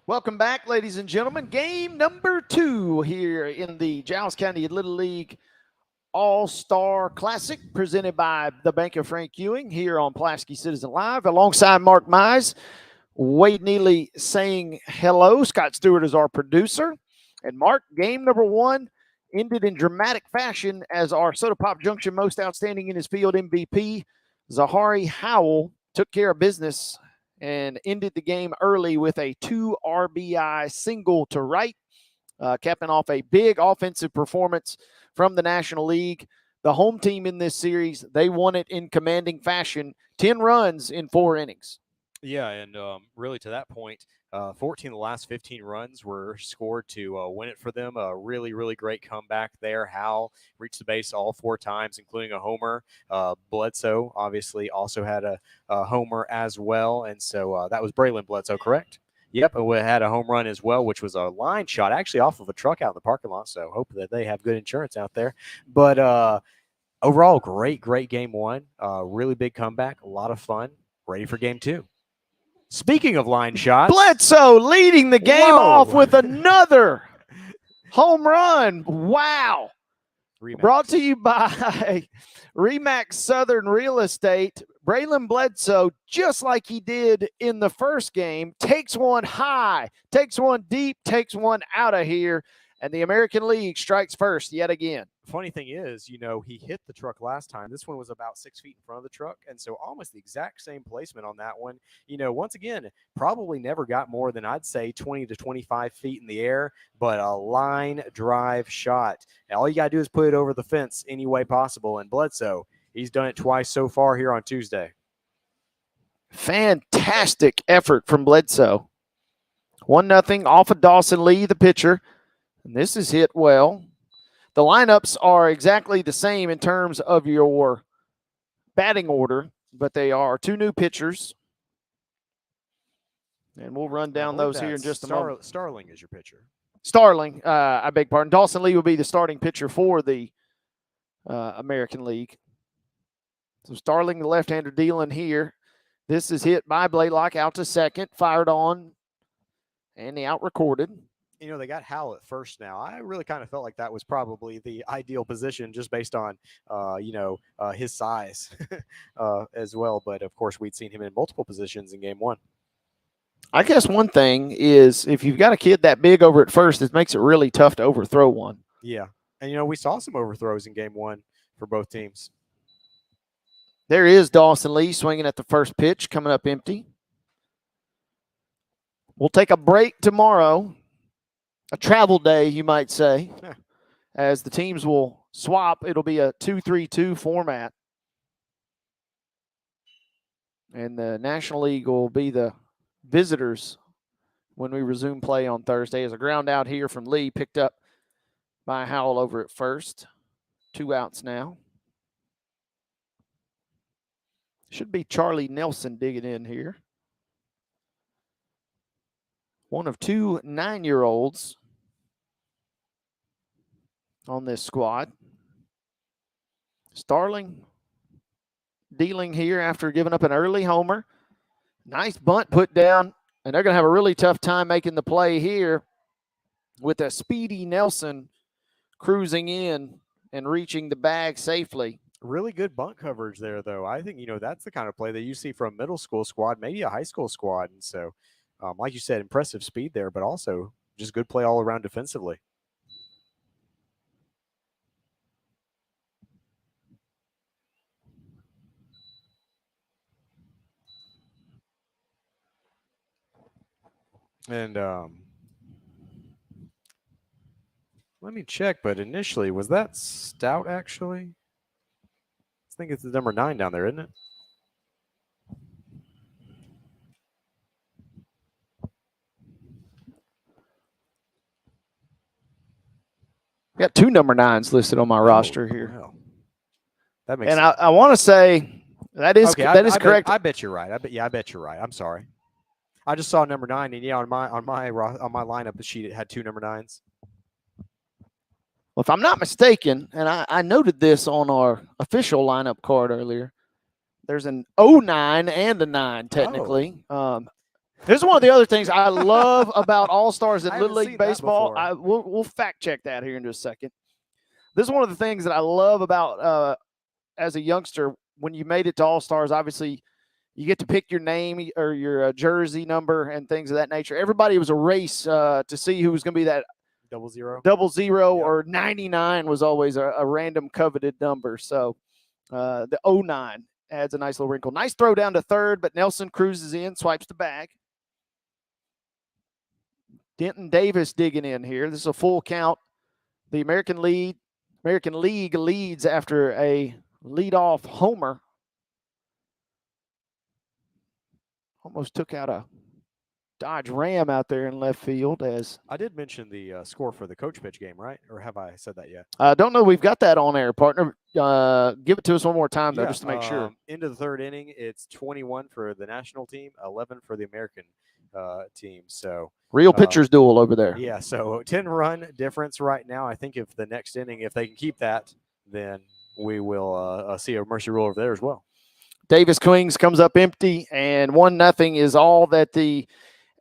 Welcome back, ladies and gentlemen. Game number 2 here in the Giles County Little League All-Star Classic presented by the Bank of Frank Ewing here on Pulaski Citizen Live alongside Mark Mize. Wade Neely saying hello. Scott Stewart is our producer. And Mark, game number 1 ended in dramatic fashion as our Soda Pop Junction Most Outstanding in His Field MVP, Zahari Howell, took care of business and ended the game early with a 2 RBI single to right, capping off a big offensive performance from the National League. The home team in this series, they won it in commanding fashion, 10 runs in 4 innings. Yeah, and really to that point, 14 of the last 15 runs were scored to win it for them. A really, really great comeback there. Hal reached the base all 4 times, including a homer. Bledsoe obviously also had a homer as well, and so that was Braylon Bledsoe, correct? Yep, and we had a home run as well, which was a line shot actually off of a truck out in the parking lot, so hope that they have good insurance out there. But overall, great game 1. Really big comeback, a lot of fun. Ready for game 2. Speaking of line shots, Bledsoe leading the game off with another home run. Wow. Remax. Brought to you by Remax Southern Real Estate. Braylon Bledsoe, just like he did in the first game, takes one high, takes one deep, takes one out of here, and the American League strikes first yet again. Funny thing is, he hit the truck last time. This one was about 6 feet in front of the truck, and so almost the exact same placement on that one. Once again, probably never got more than, I'd say, 20 to 25 feet in the air, but a line drive shot. And all you got to do is put it over the fence any way possible, and Bledsoe, he's done it twice so far here on Tuesday. Fantastic effort from Bledsoe. 1-0 off of Dawson Lee, the pitcher. And this is hit well. The lineups are exactly the same in terms of your batting order, but they are 2 new pitchers. And we'll run down those here in just a moment. Starling is your pitcher. Starling, I beg pardon. Dawson Lee will be the starting pitcher for the American League. So Starling, the left-hander, dealing here. This is hit by Blaylock out to second, fired on, and the out recorded. They got Hal at first now. I really kind of felt like that was probably the ideal position just based on, his size as well. But, of course, we'd seen him in multiple positions in game 1. I guess one thing is if you've got a kid that big over at first, it makes it really tough to overthrow one. Yeah. And, we saw some overthrows in game 1 for both teams. There is Dawson Lee swinging at the first pitch, coming up empty. We'll take a break tomorrow. A travel day, you might say, as the teams will swap. It'll be a 2-3-2 format. And the National League will be the visitors when we resume play on Thursday. As a ground out here from Lee, picked up by Howell over at first. 2 outs now. Should be Charlie Nelson digging in here. One of 2 9-year-olds on this squad. Starling dealing here after giving up an early homer. Nice bunt put down, and they're going to have a really tough time making the play here with a speedy Nelson cruising in and reaching the bag safely. Really good bunt coverage there, though. I think, that's the kind of play that you see from a middle school squad, maybe a high school squad. And so, like you said, impressive speed there, but also just good play all around defensively. And let me check, but initially, was that Stout actually? I think it's the number 9 down there, isn't it? Got 2 number 9s listed on my roster here. Wow. That makes and sense. I want to say that is correct. I bet you're right. I bet you're right. I'm sorry. I just saw number 9, and on my lineup sheet it had 2 number 9s. Well, if I'm not mistaken, and I noted this on our official lineup card earlier, there's an 09 and a 9 technically. This is one of the other things I love about All-Stars in I Little haven't League seen that Baseball. before. We'll fact check that here in just a second. This is one of the things that I love about as a youngster when you made it to All-Stars. Obviously, you get to pick your name or your jersey number and things of that nature. Everybody was a race to see who was going to be that 00. double zero, Yep. or 99 was always a random coveted number. So the 09 adds a nice little wrinkle. Nice throw down to third, but Nelson cruises in, swipes the bag. Denton Davis digging in here. This is a full count. The American League leads after a leadoff homer. Almost took out a Dodge Ram out there in left field. As I did mention the score for the coach pitch game, right? Or have I said that yet? I don't know. We've got that on air, partner. Give it to us one more time, though, just to make sure. Into the third inning, it's 21 for the national team, 11 for the American team. So real pitchers duel over there. Yeah, so 10-run difference right now. I think if the next inning, if they can keep that, then we will see a mercy rule over there as well. Davis Queens comes up empty, and 1-0 is all that the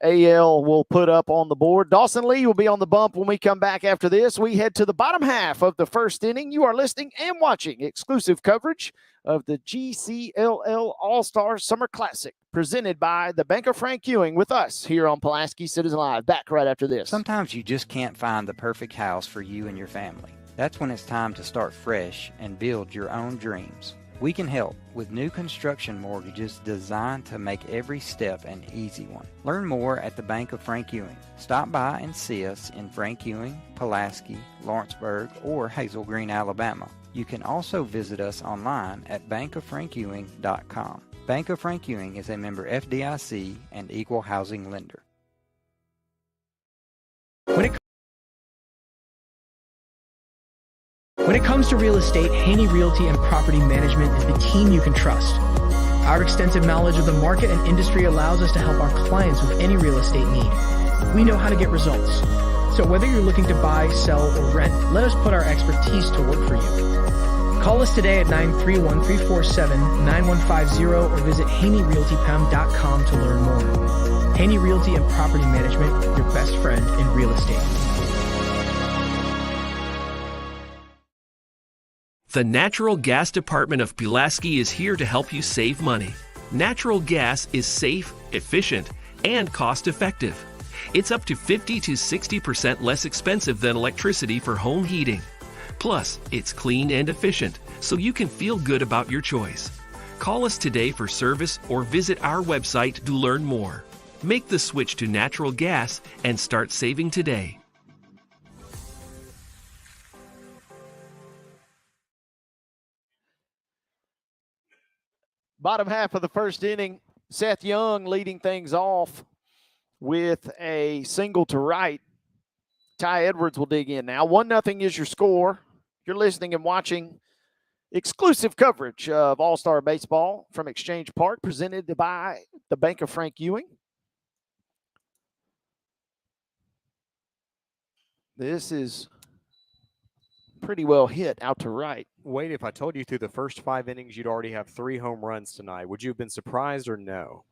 AL will put up on the board. Dawson Lee will be on the bump when we come back after this. We head to the bottom half of the first inning. You are listening and watching exclusive coverage of the GCLL All-Star Summer Classic, presented by the Bank of Frank Ewing, with us here on Pulaski Citizen Live. Back right after this. Sometimes you just can't find the perfect house for you and your family. That's when it's time to start fresh and build your own dreams. We can help with new construction mortgages designed to make every step an easy one. Learn more at the Bank of Frank Ewing. Stop by and see us in Frank Ewing, Pulaski, Lawrenceburg, or Hazel Green, Alabama. You can also visit us online at bankoffrankewing.com. Bank of Frank Ewing is a member FDIC and equal housing lender. When it comes to real estate, Haney Realty and Property Management is the team you can trust. Our extensive knowledge of the market and industry allows us to help our clients with any real estate need. We know how to get results. So whether you're looking to buy, sell, or rent, let us put our expertise to work for you. Call us today at 931-347-9150 or visit HaneyRealtyPM.com to learn more. Haney Realty and Property Management, your best friend in real estate. The Natural Gas Department of Pulaski is here to help you save money. Natural gas is safe, efficient, and cost-effective. It's up to 50 to 60% less expensive than electricity for home heating. Plus, it's clean and efficient, so you can feel good about your choice. Call us today for service or visit our website to learn more. Make the switch to natural gas and start saving today. Bottom half of the first inning, Seth Young leading things off with a single to right. Ty Edwards will dig in now. 1-0 is your score. You're listening and watching exclusive coverage of All-Star Baseball from Exchange Park, presented by the Bank of Frank Ewing. This is pretty well hit out to right. Wade, if I told you through the first 5 innings you'd already have 3 home runs tonight, would you have been surprised or no?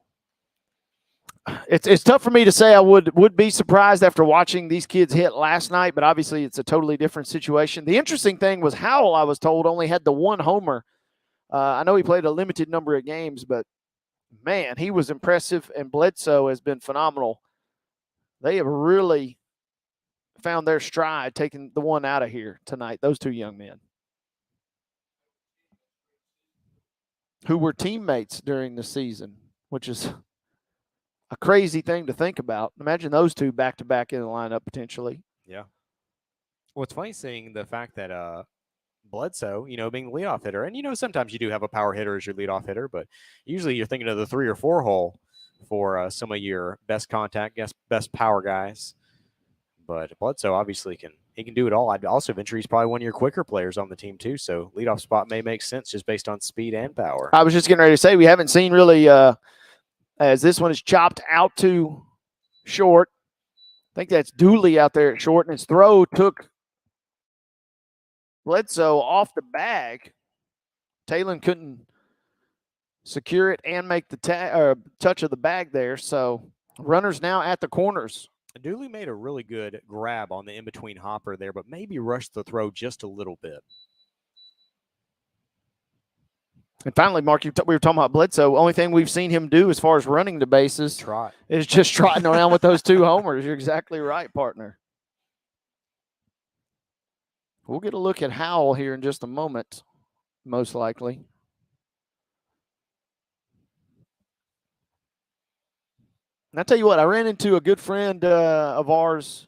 It's tough for me to say I would be surprised after watching these kids hit last night, but obviously it's a totally different situation. The interesting thing was Howell, I was told, only had the 1 homer. I know he played a limited number of games, but man, he was impressive, and Bledsoe has been phenomenal. They have really found their stride taking the one out of here tonight, those 2 young men who were teammates during the season, which is a crazy thing to think about. Imagine those 2 back-to-back in the lineup potentially. Yeah. Well, it's funny seeing the fact that Bledsoe, being the leadoff hitter, and, sometimes you do have a power hitter as your leadoff hitter, but usually you're thinking of the 3 or 4 hole for some of your best contact, best power guys. But Bledsoe obviously can do it all. I'd also venture he's probably one of your quicker players on the team too. So leadoff spot may make sense just based on speed and power. I was just getting ready to say we haven't seen really as this one is chopped out to short. I think that's Dooley out there at short, and his throw took Bledsoe off the bag. Talon couldn't secure it and make the touch of the bag there. So Runners now at the corners. Dooley made a really good grab on the in-between hopper there, but maybe rushed the throw just a little bit. And finally, Mark, we were talking about Bledsoe. Only thing we've seen him do as far as running the bases Trot. is just trotting around with those 2 homers. You're exactly right, partner. We'll get a look at Howell here in just a moment, most likely. And I tell you what, I ran into a good friend of ours,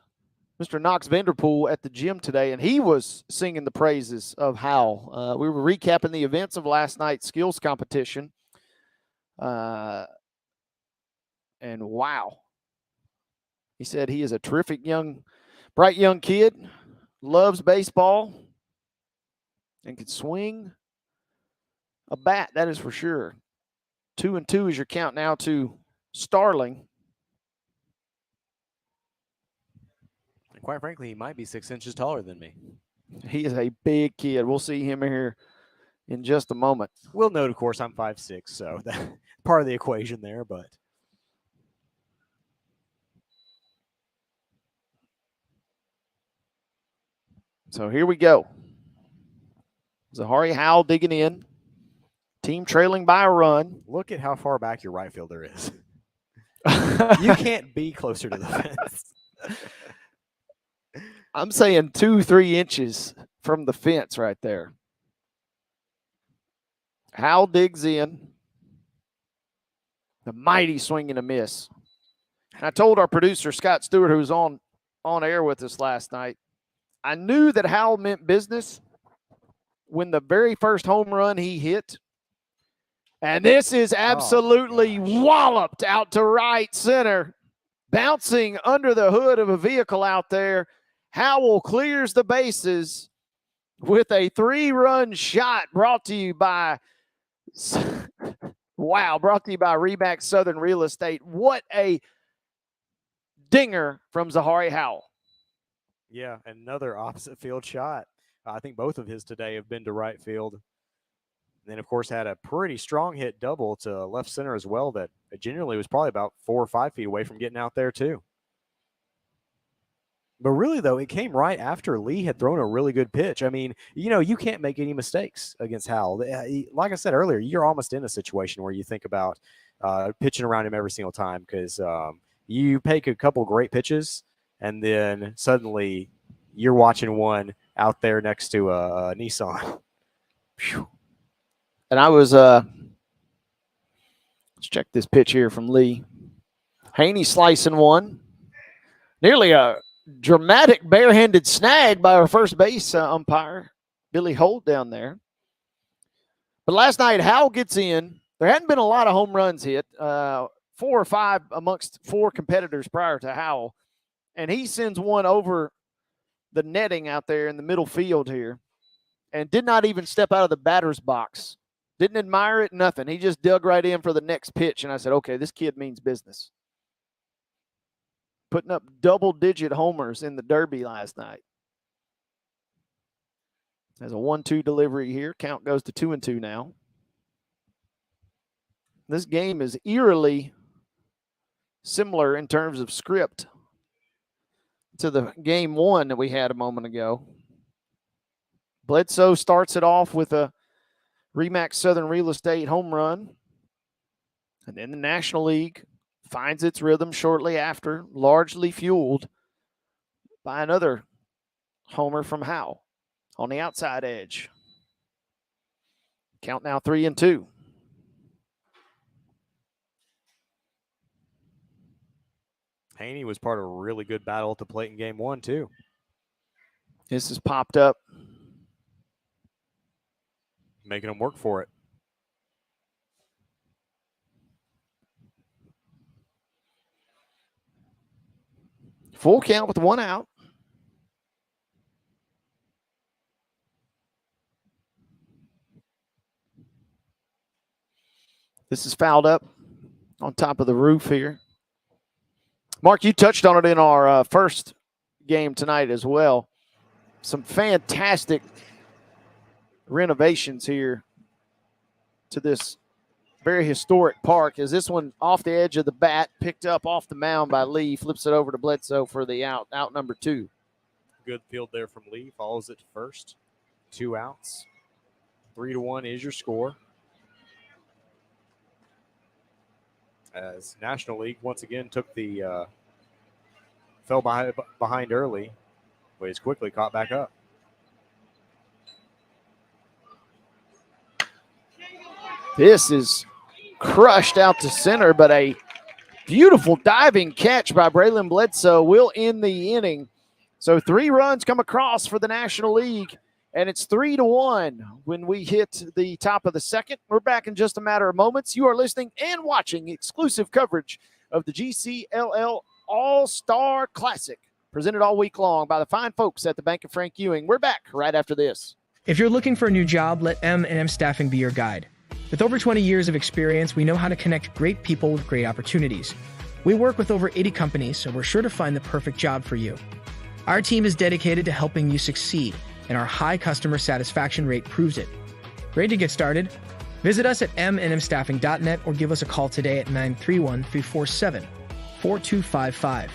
Mr. Knox Vanderpool, at the gym today, and he was singing the praises of Howell. We were recapping the events of last night's skills competition. And wow. He said he is a terrific bright young kid, loves baseball, and can swing a bat, that is for sure. 2-2 is your count now to Starling. And quite frankly, he might be 6 inches taller than me. He is a big kid. We'll see him here in just a moment. We'll note, of course, I'm 5'6", so that's part of the equation there, but so here we go. Zahari Howell digging in. Team trailing by a run. look at how far back your right fielder is. You can't be closer to the fence. I'm saying 2-3 inches from the fence right there. Howell digs in. The mighty swing and a miss. And I told our producer, Scott Stewart, who was on air with us last night, I knew that Howell meant business when the very first home run he hit. And this is absolutely walloped out to right center, bouncing under the hood of a vehicle out there. Howell clears the bases with a 3-run shot brought to you by Remax Southern Real Estate. What a dinger from Zahari Howell. Yeah, another opposite field shot. I think both of his today have been to right field. And then, of course, had a pretty strong hit double to left center as well that generally was probably about 4 or 5 feet away from getting out there too. But really, though, it came right after Lee had thrown a really good pitch. I mean, you can't make any mistakes against Howell. Like I said earlier, you're almost in a situation where you think about pitching around him every single time because you take a couple great pitches and then suddenly you're watching one out there next to a Nissan. Whew. And I was, let's check this pitch here from Lee. Haney slicing one. Nearly a dramatic barehanded snag by our first base umpire, Billy Holt, down there. But last night, Howell gets in. There hadn't been a lot of home runs hit, 4 or 5 amongst 4 competitors prior to Howell. And he sends one over the netting out there in the middle field here and did not even step out of the batter's box. Didn't admire it, nothing. He just dug right in for the next pitch. And I said, okay, this kid means business. Putting up double-digit homers in the Derby last night. There's a 1-2 delivery here. Count goes to 2-2 now. This game is eerily similar in terms of script to the game 1 that we had a moment ago. Bledsoe starts it off with a Remax Southern Real Estate home run. And then the National League finds its rhythm shortly after, largely fueled by another homer from Howell on the outside edge. Count now 3-2. Haney was part of a really good battle at the plate in game 1 too. This has popped up. Making them work for it. Full count with 1 out. This is fouled up on top of the roof here. Mark, you touched on it in our first game tonight as well. Some fantastic renovations here to this very historic park, as this one off the edge of the bat, picked up off the mound by Lee, flips it over to Bledsoe for the out number 2. Good field there from Lee. Follows it to first. 2 outs. 3-1 is your score. As National League once again took the fell behind early, but is quickly caught back up. This is crushed out to center, but a beautiful diving catch by Braylon Bledsoe will end the inning. So 3 runs come across for the National League, and it's 3-1 when we hit the top of the second. We're back in just a matter of moments. You are listening and watching exclusive coverage of the GCLL All-Star Classic, presented all week long by the fine folks at the Bank of Frank Ewing. We're back right after this. If you're looking for a new job, let M&M Staffing be your guide. With over 20 years of experience, we know how to connect great people with great opportunities. We work with over 80 companies, so we're sure to find the perfect job for you. Our team is dedicated to helping you succeed, and our high customer satisfaction rate proves it. Ready to get started? Visit us at mnmstaffing.net or give us a call today at 931-347-4255.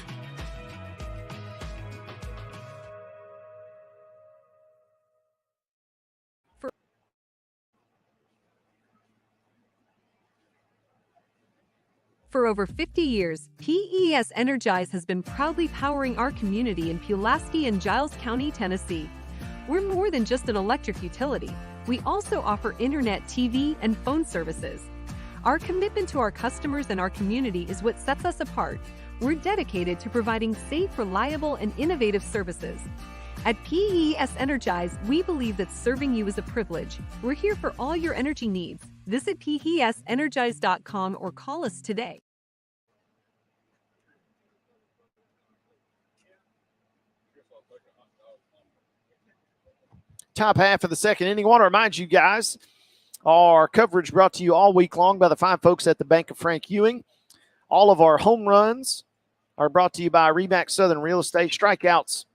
For over 50 years, PES Energize has been proudly powering our community in Pulaski and Giles County, Tennessee. We're more than just an electric utility. We also offer internet, TV, and phone services. Our commitment to our customers and our community is what sets us apart. We're dedicated to providing safe, reliable, and innovative services. At PES Energize, we believe that serving you is a privilege. We're here for all your energy needs. Visit PESenergize.com or call us today. Top half of the second inning. I want to remind you guys, our coverage brought to you all week long by the fine folks at the Bank of Frank Ewing. All of our home runs are brought to you by RE/MAX Southern Real Estate. Strikeouts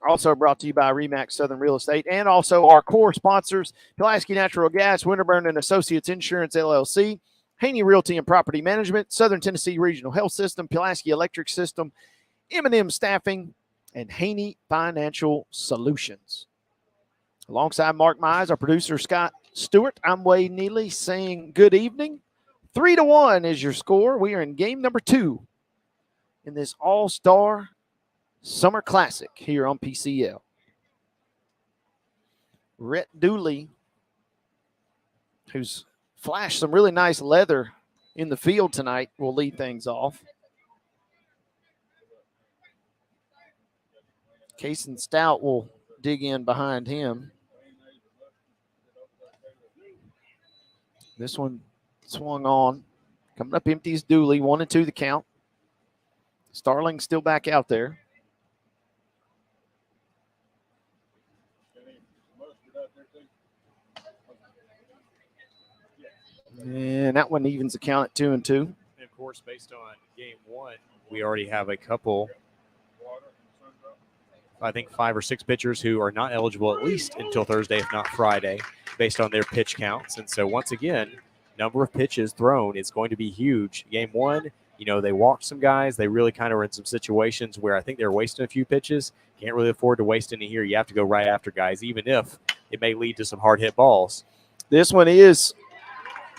also brought to you by RE/MAX Southern Real Estate, and also our core sponsors, Pulaski Natural Gas, Winterburn and Associates Insurance, LLC, Haney Realty and Property Management, Southern Tennessee Regional Health System, Pulaski Electric System, M&M Staffing, and Haney Financial Solutions. Alongside Mark Mize, our producer, Scott Stewart, I'm Wade Neely saying good evening. 3-1 is your score. We are in game number 2 in this All-Star Summer Classic here on PCL. Rhett Dooley, who's flashed some really nice leather in the field tonight, will lead things off. Cason Stout will dig in behind him. This one swung on. Coming up empty is Dooley. 1-2 the count. Starling still back out there. And that one evens the count at 2-2. And of course, based on game 1, we already have a couple, I think 5 or 6 pitchers who are not eligible at least until Thursday, if not Friday, based on their pitch counts. And so once again, number of pitches thrown is going to be huge. Game 1, they walked some guys. They really kind of were in some situations where I think they're wasting a few pitches. Can't really afford to waste any here. You have to go right after guys, even if it may lead to some hard hit balls. This one is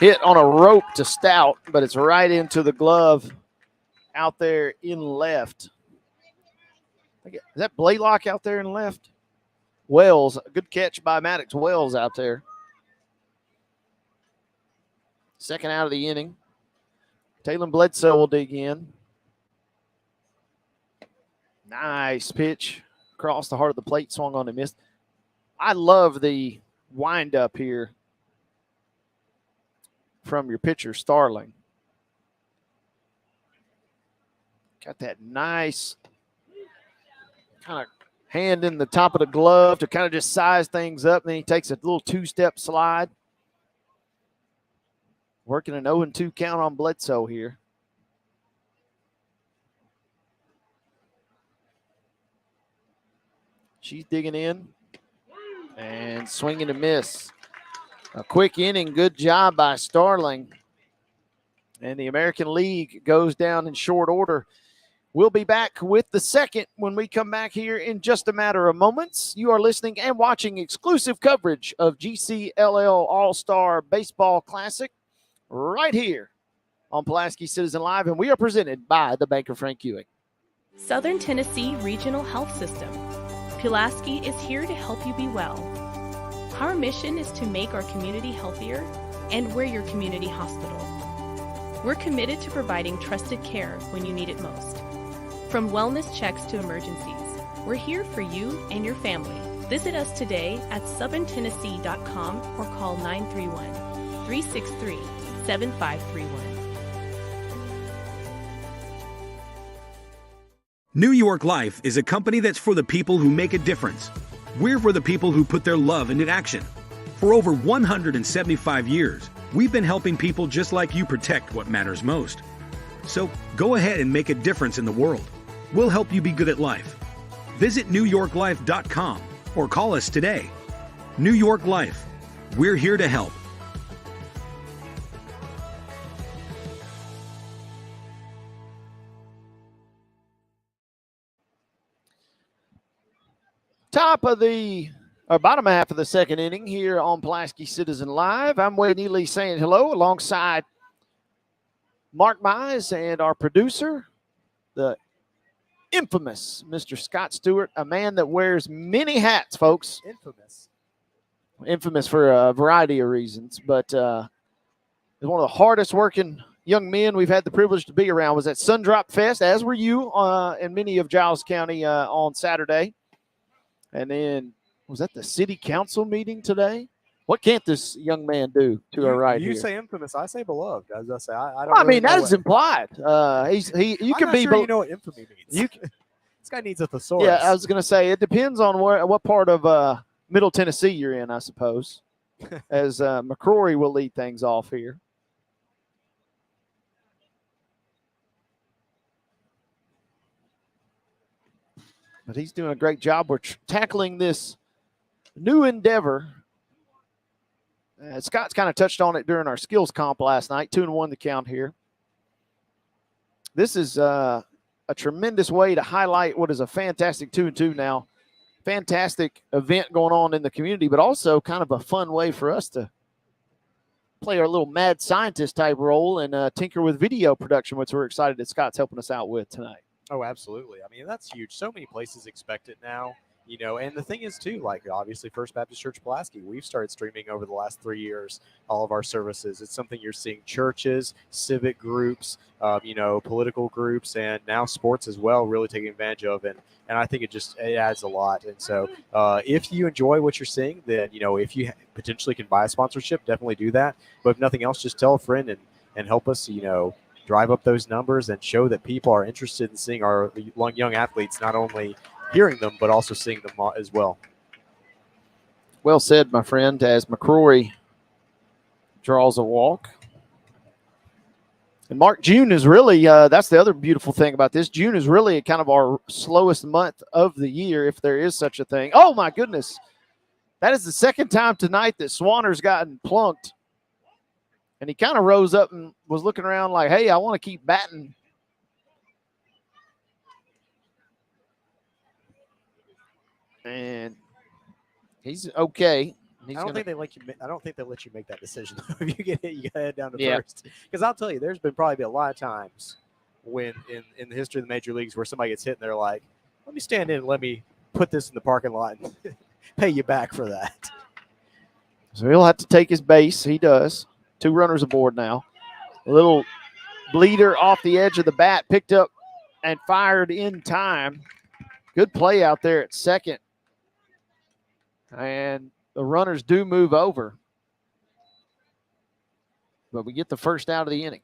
hit on a rope to Stout, but it's right into the glove out there in left. Is that Blaylock out there in left? Wells, a good catch by Maddox Wells out there. Second out of the inning. Taylor Bledsoe will dig in. Nice pitch across the heart of the plate, swung on and missed. I love the windup here from your pitcher, Starling. Got that nice kind of hand in the top of the glove to kind of just size things up. Then he takes a little 2-step slide. Working an 0-2 count on Bledsoe here. She's digging in and swinging a miss. A quick inning. Good job by Starling. And the American League goes down in short order. We'll be back with the second when we come back here in just a matter of moments. You are listening and watching exclusive coverage of GCLL All-Star Baseball Classic right here on Pulaski Citizen Live, and we are presented by the Bank of Frank Ewing. Southern Tennessee Regional Health System. Pulaski is here to help you be well. Our mission is to make our community healthier, and we're your community hospital. We're committed to providing trusted care when you need it most. From wellness checks to emergencies, we're here for you and your family. Visit us today at southerntennessee.com or call 931-363-7531. New York Life is a company that's for the people who make a difference. We're for the people who put their love into action. For over 175 years, we've been helping people just like you protect what matters most. So go ahead and make a difference in the world. We'll help you be good at life. Visit NewYorkLife.com or call us today. New York Life. We're here to help. Top of the bottom half of the second inning here on Pulaski Citizen Live. I'm Wade Neely saying hello alongside Mark Mize and our producer, the infamous Mr. Scott Stewart, a man that wears many hats, folks. Infamous for a variety of reasons, but is one of the hardest working young men we've had the privilege to be around. Was at Sundrop Fest, as were you in many of Giles County on Saturday. And then was that the city council meeting today? What can't this young man do to our right you here? say infamous, I say beloved. As I say, I don't. Well, I really mean, know that what- is implied. You I'm can not be. sure you know what infamy means. This guy needs a thesaurus. Yeah, I was going to say it depends on what part of Middle Tennessee you're in, I suppose. As McCrory will lead things off here. But he's doing a great job. We're tackling this new endeavor. Scott's kind of touched on it during our skills comp last night. 2-1 the count here. This is a tremendous way to highlight what is a fantastic 2-2 now. Fantastic event going on in the community, but also kind of a fun way for us to play our little mad scientist type role and tinker with video production, which we're excited that Scott's helping us out with tonight. Oh, absolutely. I mean, that's huge. So many places expect it now, you know, and the thing is, too, like, obviously, First Baptist Church Pulaski, we've started streaming over the last 3 years, all of our services. It's something you're seeing churches, civic groups, you know, political groups, and now sports as well, really taking advantage of. And I think it adds a lot. And so if you enjoy what you're seeing, then, you know, if you potentially can buy a sponsorship, definitely do that. But if nothing else, just tell a friend and help us, you know, drive up those numbers and show that people are interested in seeing our young athletes, not only hearing them, but also seeing them as well. Well said, my friend, as McCrory draws a walk. And Mark, June is really, that's the other beautiful thing about this. June is really kind of our slowest month of the year, if there is such a thing. Oh, my goodness. That is the second time tonight that Swanner's gotten plunked. And he kind of rose up and was looking around like, hey, I want to keep batting. And he's okay. I don't think they let you make that decision. If you get hit, you got to head down to Yeah. first. Because I'll tell you, there's been probably a lot of times when in the history of the major leagues where somebody gets hit and they're like, let me stand in and let me put this in the parking lot and pay you back for that. So he'll have to take his base. He does. 2 runners aboard now. A little bleeder off the edge of the bat, picked up and fired in time. Good play out there at second. And the runners do move over. But we get the first out of the inning.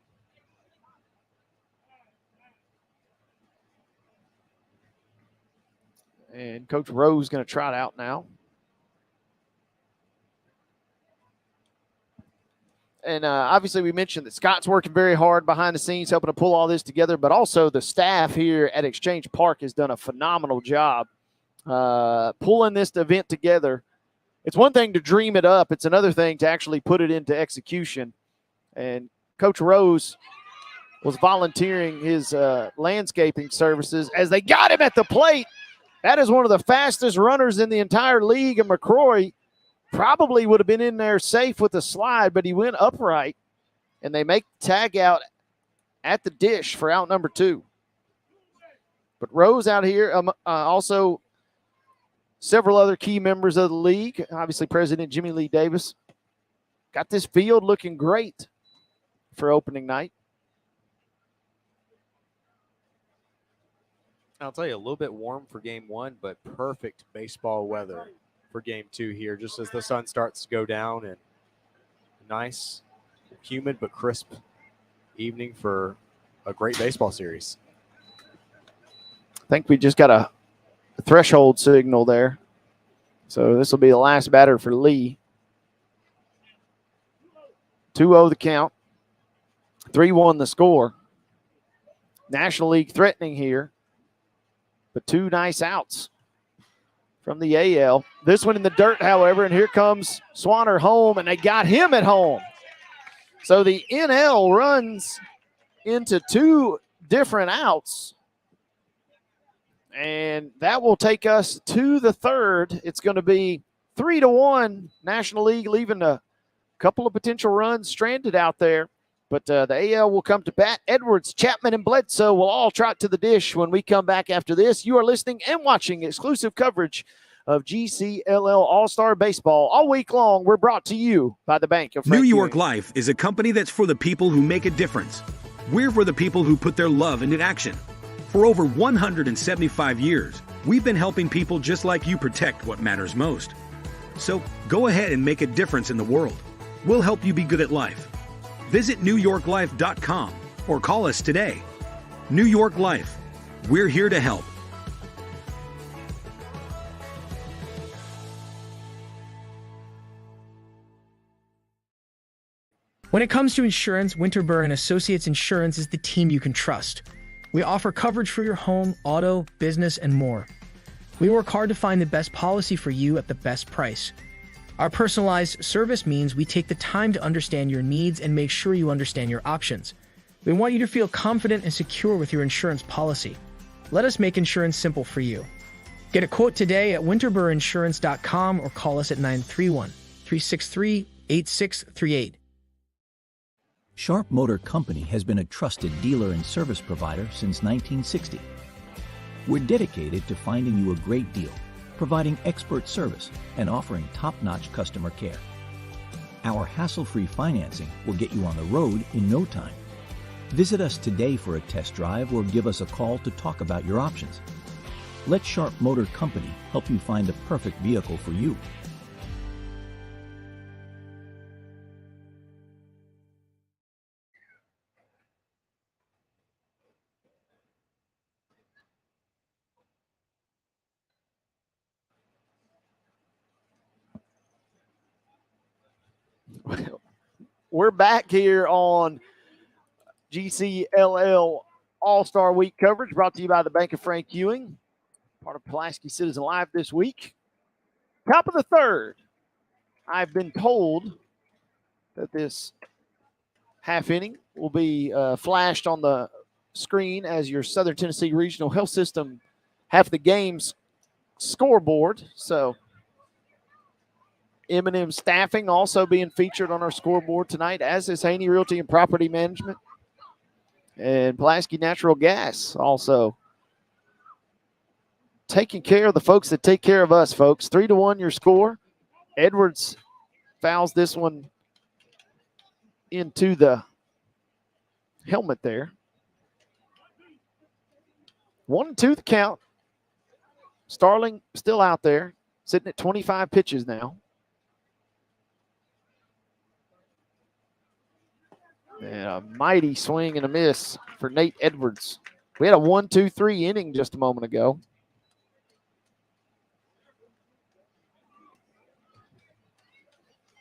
And Coach Rose going to trot out now. And obviously we mentioned that Scott's working very hard behind the scenes, helping to pull all this together, but also the staff here at Exchange Park has done a phenomenal job pulling this event together. It's one thing to dream it up. It's another thing to actually put it into execution. And Coach Rose was volunteering his landscaping services as they got him at the plate. That is one of the fastest runners in the entire league, and McCrory probably would have been in there safe with a slide, but he went upright, and they make the tag out at the dish for out number 2. But Rose out here, also several other key members of the league, obviously President Jimmy Lee Davis, got this field looking great for opening night. I'll tell you, a little bit warm for game 1, but perfect baseball weather for game 2 here, just as the sun starts to go down, and nice, humid but crisp evening for a great baseball series. I think we just got a threshold signal there. So this will be the last batter for Lee. 2-0 the count. 3-1 the score. National League threatening here, but 2 nice outs from the AL. This one in the dirt, however, and here comes Swanner home, and they got him at home. So the NL runs into 2 different outs, and that will take us to the third. It's going to be 3-1 National League, leaving a couple of potential runs stranded out there. But the AL will come to bat. Edwards, Chapman, and Bledsoe will all trot to the dish when we come back after this. You are listening and watching exclusive coverage of GCLL All-Star Baseball. All week long, we're brought to you by the Bank of Frank New York Ewing. Life is a company that's for the people who make a difference. We're for the people who put their love into action. For over 175 years, we've been helping people just like you protect what matters most. So go ahead and make a difference in the world. We'll help you be good at life. Visit NewYorkLife.com or call us today. New York Life. We're here to help. When it comes to insurance, Winterburn and Associates Insurance is the team you can trust. We offer coverage for your home, auto, business, and more. We work hard to find the best policy for you at the best price. Our personalized service means we take the time to understand your needs and make sure you understand your options. We want you to feel confident and secure with your insurance policy. Let us make insurance simple for you. Get a quote today at winterburinsurance.com or call us at 931-363-8638. Sharp Motor Company has been a trusted dealer and service provider since 1960. We're dedicated to finding you a great deal, providing expert service, and offering top-notch customer care. Our hassle-free financing will get you on the road in no time. Visit us today for a test drive or give us a call to talk about your options. Let Sharp Motor Company help you find the perfect vehicle for you. We're back here on GCLL All-Star Week coverage brought to you by the Bank of Frank Ewing, part of Pulaski Citizen Live this week. Top of the third. I've been told that this half inning will be flashed on the screen as your Southern Tennessee Regional Health System half the game's scoreboard. So M&M Staffing also being featured on our scoreboard tonight, as is Haney Realty and Property Management. And Pulaski Natural Gas also taking care of the folks that take care of us, folks. 3-1 your score. Edwards fouls this one into the helmet there. 1-2 the count. Starling still out there, sitting at 25 pitches now. And a mighty swing and a miss for Nate Edwards. We had a 1-2-3 inning just a moment ago.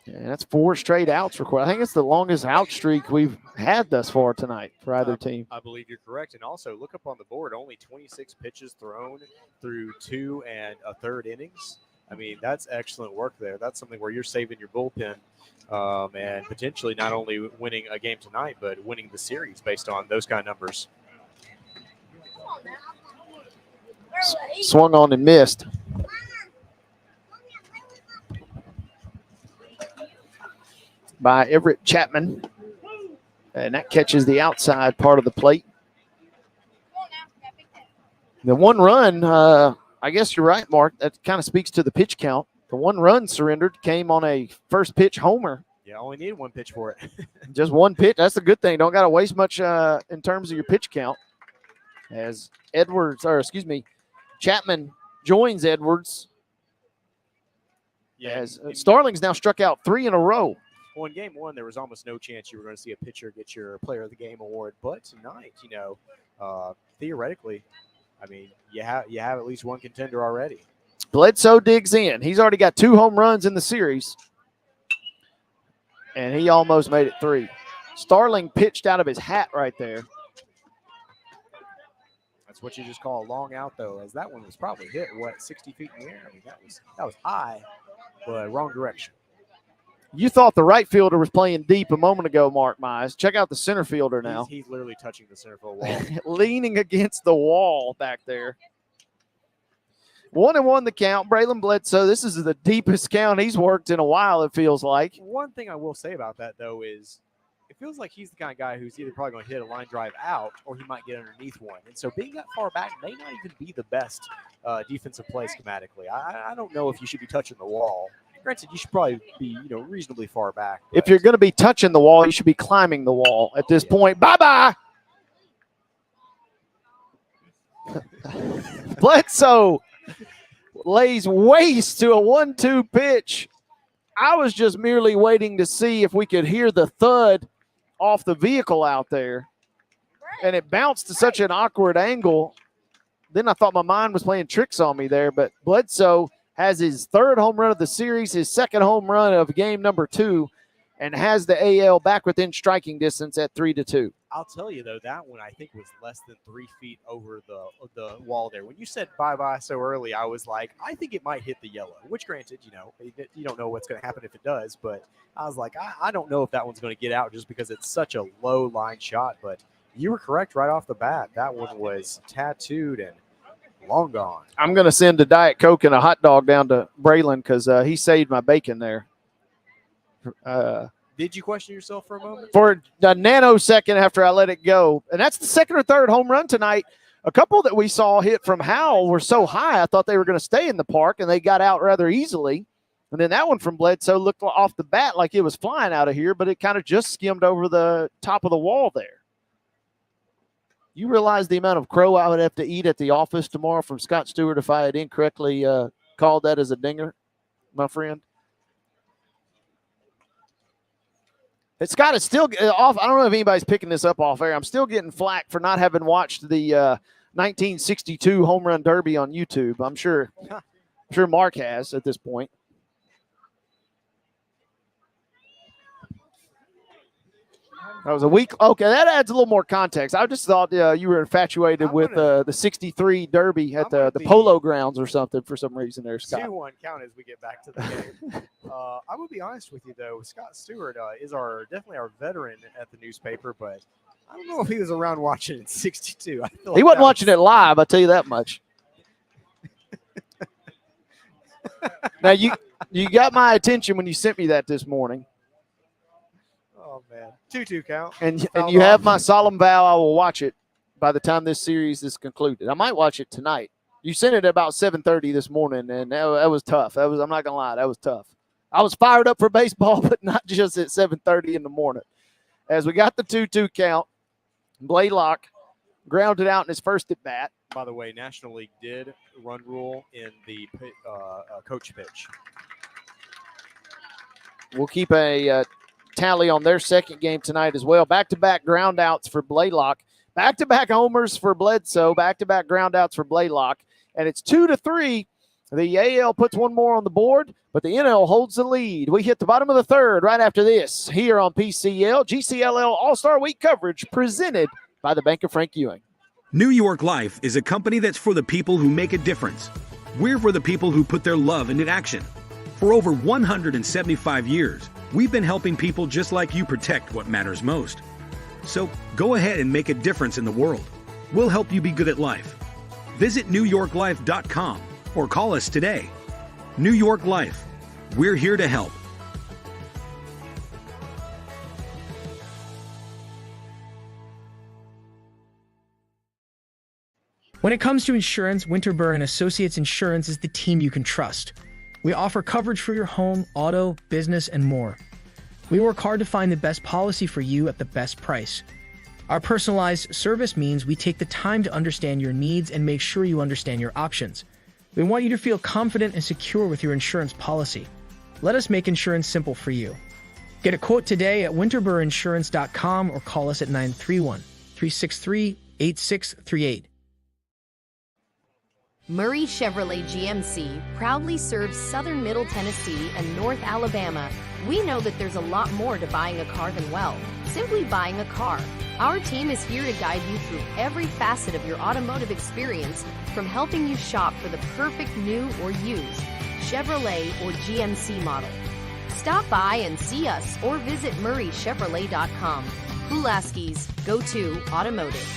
And that's 4 straight outs required. I think it's the longest out streak we've had thus far tonight for either team. I believe you're correct. And also, look up on the board, only 26 pitches thrown through 2 1/3 innings. I mean, that's excellent work there. That's something where you're saving your bullpen and potentially not only winning a game tonight, but winning the series based on those kind of numbers. Swung on and missed. By Everett Chapman. And that catches the outside part of the plate. The one run, I guess you're right, Mark. That kind of speaks to the pitch count. The one run surrendered came on a first pitch homer. Yeah, only needed one pitch for it. Just one pitch. That's a good thing. Don't got to waste much in terms of your pitch count. As Chapman joins Edwards. Yeah, As Starling's now struck out 3 in a row. Well, in game one, there was almost no chance you were going to see a pitcher get your Player of the Game award. But tonight, theoretically, I mean, you have at least one contender already. Bledsoe digs in. He's already got 2 home runs in the series. And he almost made it 3. Starling pitched out of his hat right there. That's what you just call a long out, though, as that one was probably hit, 60 feet in the air? I mean, that was high, but wrong direction. You thought the right fielder was playing deep a moment ago, Mark Mize. Check out the center fielder now. He's literally touching the center field wall. Leaning against the wall back there. 1-1 the count. Braylon Bledsoe, this is the deepest count he's worked in a while, it feels like. One thing I will say about that, though, is it feels like he's the kind of guy who's either probably going to hit a line drive out or he might get underneath one. And so being that far back may not even be the best defensive play schematically. I don't know if you should be touching the wall. Granted, you should probably be, reasonably far back. If you're going to be touching the wall, you should be climbing the wall at this point. Bye-bye. Bledsoe lays waste to a 1-2 pitch. I was just merely waiting to see if we could hear the thud off the vehicle out there. And it bounced to such an awkward angle. Then I thought my mind was playing tricks on me there. But Bledsoe has his 3rd home run of the series, his 2nd home run of game number 2, and has the AL back within striking distance at 3-2. I'll tell you, though, that one I think was less than 3 feet over the wall there. When you said bye-bye so early, I was like, I think it might hit the yellow, which granted, you don't know what's going to happen if it does. But I was like, I don't know if that one's going to get out just because it's such a low line shot. But you were correct right off the bat. That one was tattooed and long gone. I'm going to send a Diet Coke and a hot dog down to Braylon because he saved my bacon there. Did you question yourself for a moment? For a nanosecond after I let it go. And that's the 2nd or 3rd home run tonight. A couple that we saw hit from Howell were so high, I thought they were going to stay in the park, and they got out rather easily. And then that one from Bledsoe looked off the bat like it was flying out of here, but it kind of just skimmed over the top of the wall there. You realize the amount of crow I would have to eat at the office tomorrow from Scott Stewart if I had incorrectly called that as a dinger, my friend? Scott is still off. I don't know if anybody's picking this up off air. I'm still getting flack for not having watched the 1962 Home Run Derby on YouTube. I'm sure Mark has at this point. That was a week. Okay, that adds a little more context. I just thought you were infatuated with the 63 Derby at the Polo Grounds or something for some reason there, Scott. 2-1 count as we get back to the game. I will be honest with you, though. Scott Stewart is definitely our veteran at the newspaper, but I don't know if he was around watching it in 62. He wasn't watching it live, I'll tell you that much. Now, you got my attention when you sent me that this morning. Oh, man. 2-2 count. And you have my solemn vow I will watch it by the time this series is concluded. I might watch it tonight. You sent it about 7:30 this morning, and that was tough. I'm not going to lie, that was tough. I was fired up for baseball, but not just at 7:30 in the morning. As we got the 2-2 count, Blaylock grounded out in his first at bat. By the way, National League did run rule in the coach pitch. We'll keep a tally on their second game tonight as well. Back-to-back ground outs for Blaylock. Back-to-back homers for Bledsoe. Back-to-back ground outs for Blaylock. And it's 2-3. The AL puts one more on the board, but the NL holds the lead. We hit the bottom of the 3rd right after this here on PCL. GCLL All-Star Week coverage presented by the Bank of Frank Ewing. New York Life is a company that's for the people who make a difference. We're for the people who put their love into action. For over 175 years, we've been helping people just like you protect what matters most. So go ahead and make a difference in the world. We'll help you be good at life. Visit NewYorkLife.com or call us today. New York Life. We're here to help. When it comes to insurance, Winterburn and Associates Insurance is the team you can trust. We offer coverage for your home, auto, business, and more. We work hard to find the best policy for you at the best price. Our personalized service means we take the time to understand your needs and make sure you understand your options. We want you to feel confident and secure with your insurance policy. Let us make insurance simple for you. Get a quote today at winterburinsurance.com or call us at 931-363-8638. Murray Chevrolet GMC proudly serves southern Middle Tennessee and North Alabama. We know that there's a lot more to buying a car than, well, simply buying a car. Our team is here to guide you through every facet of your automotive experience, from helping you shop for the perfect new or used Chevrolet or GMC model. Stop by and see us or visit murraychevrolet.com. Pulaski's go-to automotive.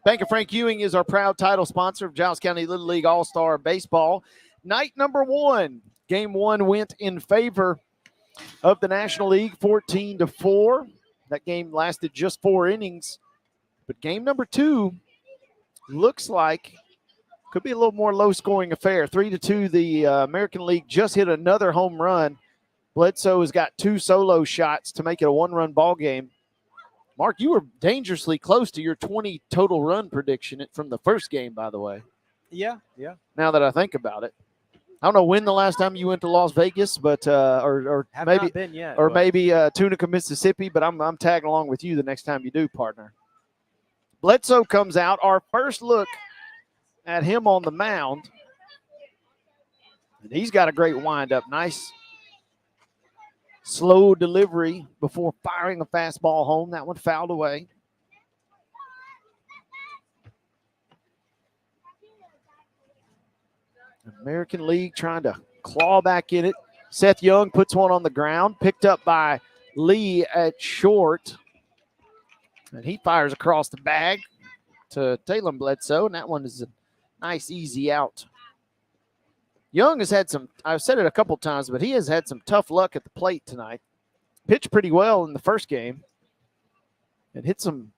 Bank of Frank Ewing is our proud title sponsor of Giles County Little League All-Star Baseball. Night number 1. Game 1 went in favor of the National League, 14-4. That game lasted just 4 innings. But game number 2 looks like could be a little more low-scoring affair. 3-2, the American League just hit another home run. Bledsoe has got 2 solo shots to make it a 1-run ball game. Mark, you were dangerously close to your 20 total run prediction from the first game, by the way. Yeah. Now that I think about it. I don't know when the last time you went to Las Vegas, but or Have maybe not been yet, or but maybe Tunica, Mississippi, but I'm tagging along with you the next time you do, partner. Bledsoe comes out. Our first look at him on the mound. And he's got a great windup. Nice slow delivery before firing a fastball home. That one fouled away. American League trying to claw back in it. Seth Young puts one on the ground, picked up by Lee at short. And he fires across the bag to Taylor Bledsoe, and that one is a nice, easy out. Young has had some, I've said it a couple times, but he has had some tough luck at the plate tonight. Pitched pretty well in the first game and hit some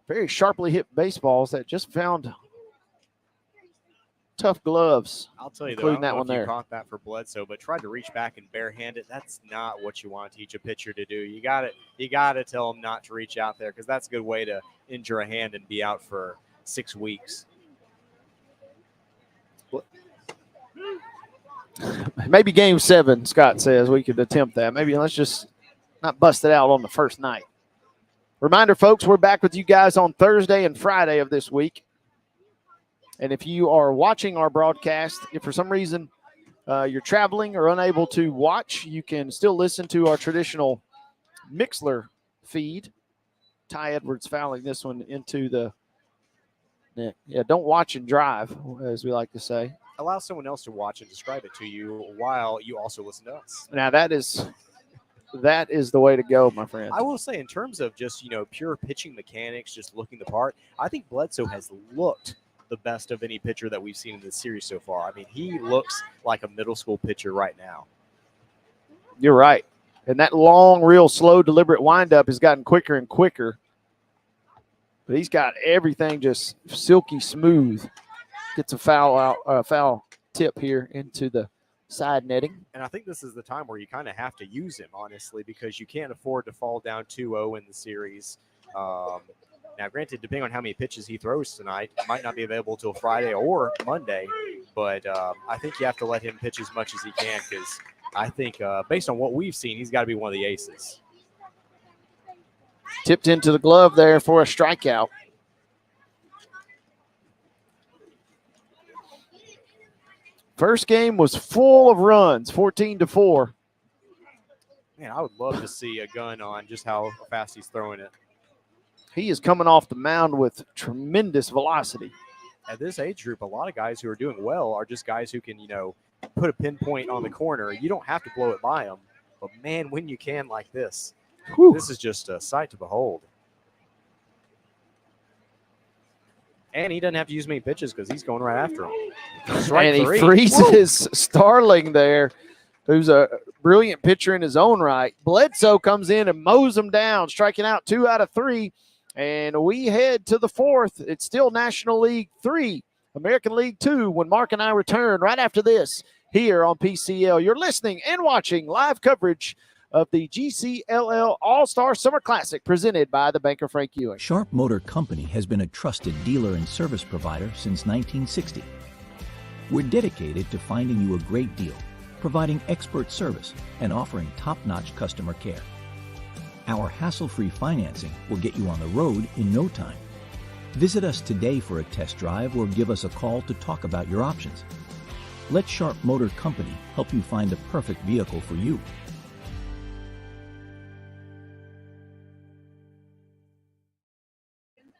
very sharply hit baseballs that just found tough gloves. I'll tell you, including though, I that don't one know if there. you caught that for Bledsoe, but tried to reach back and barehand it. That's not what you want to teach a pitcher to do. You got to tell him not to reach out there, because that's a good way to injure a hand and be out for 6 weeks. Maybe game 7, Scott says we could attempt that. Maybe let's just not bust it out on the first night. Reminder, folks, we're back with you guys on Thursday and Friday of this week. And if you are watching our broadcast, if for some reason you're traveling or unable to watch, you can still listen to our traditional Mixler feed. Ty Edwards fouling this one into the net. Yeah, don't watch and drive, as we like to say. Allow someone else to watch and describe it to you while you also listen to us. Now that is the way to go, my friend. I will say, in terms of just, pure pitching mechanics, just looking the part, I think Bledsoe has looked the best of any pitcher that we've seen in this series so far. I mean, he looks like a middle school pitcher right now. You're right. And that long, real slow, deliberate windup has gotten quicker and quicker. But he's got everything just silky smooth. Gets a foul tip here into the side netting. And I think this is the time where you kind of have to use him, honestly, because you can't afford to fall down 2-0 in the series. Now, granted, depending on how many pitches he throws tonight, might not be available till Friday or Monday. But I think you have to let him pitch as much as he can, because I think based on what we've seen, he's got to be one of the aces. Tipped into the glove there for a strikeout. First game was full of runs, 14-4. Man, I would love to see a gun on just how fast he's throwing it. He is coming off the mound with tremendous velocity. At this age group, a lot of guys who are doing well are just guys who can, put a pinpoint on the corner. You don't have to blow it by them. But, man, when you can like this, this is just a sight to behold. And he doesn't have to use many pitches because he's going right after him. And he freezes Starling there, who's a brilliant pitcher in his own right. Bledsoe comes in and mows him down, striking out 2 out of 3. And we head to the 4th. It's still National League 3, American League 2 when Mark and I return right after this here on PCL. You're listening and watching live coverage of the GCLL All-Star Summer Classic presented by the Bank of Frank Ewing. Sharp Motor Company has been a trusted dealer and service provider since 1960. We're dedicated to finding you a great deal, providing expert service, and offering top-notch customer care. Our hassle-free financing will get you on the road in no time. Visit us today for a test drive or give us a call to talk about your options. Let Sharp Motor Company help you find the perfect vehicle for you.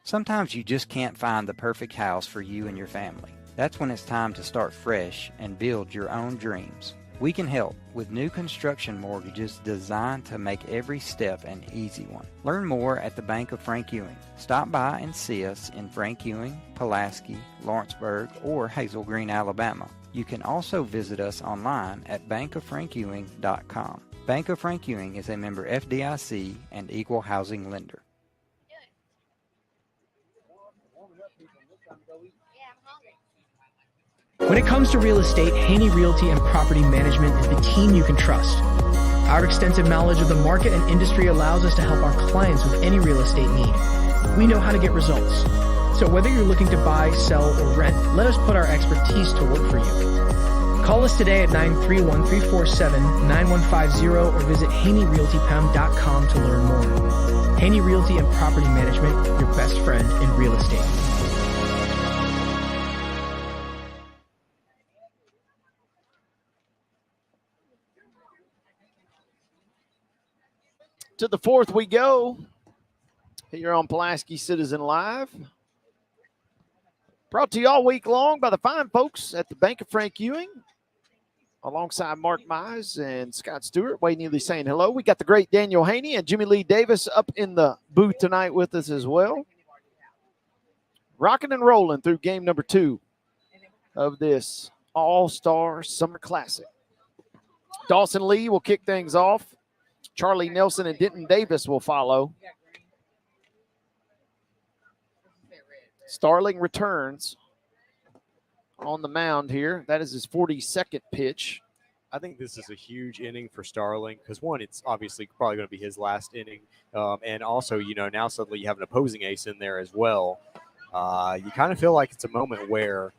Sometimes you just can't find the perfect house for you and your family. That's when it's time to start fresh and build your own dreams. We can help with new construction mortgages designed to make every step an easy one. Learn more at the Bank of Frank Ewing. Stop by and see us in Frank Ewing, Pulaski, Lawrenceburg, or Hazel Green, Alabama. You can also visit us online at bankoffrankewing.com. Bank of Frank Ewing is a member FDIC and equal housing lender. When it comes to real estate, Haney Realty and Property Management is the team you can trust. Our extensive knowledge of the market and industry allows us to help our clients with any real estate need. We know how to get results. So whether you're looking to buy, sell, or rent, let us put our expertise to work for you. Call us today at 931-347-9150 or visit HaneyRealtyPM.com to learn more. Haney Realty and Property Management, your best friend in real estate. To the 4th we go here on Pulaski Citizen Live. Brought to you all week long by the fine folks at the Bank of Frank Ewing. Alongside Mark Mize and Scott Stewart, Wade Neely saying hello. We got the great Daniel Haney and Jimmy Lee Davis up in the booth tonight with us as well. Rocking and rolling through game number 2 of this All-Star Summer Classic. Dawson Lee will kick things off. Charlie Nelson and Denton Davis will follow. Starling returns on the mound here. That is his 42nd pitch. I think this is a huge inning for Starling because, one, it's obviously probably going to be his last inning. And also, now suddenly you have an opposing ace in there as well. You kind of feel like it's a moment where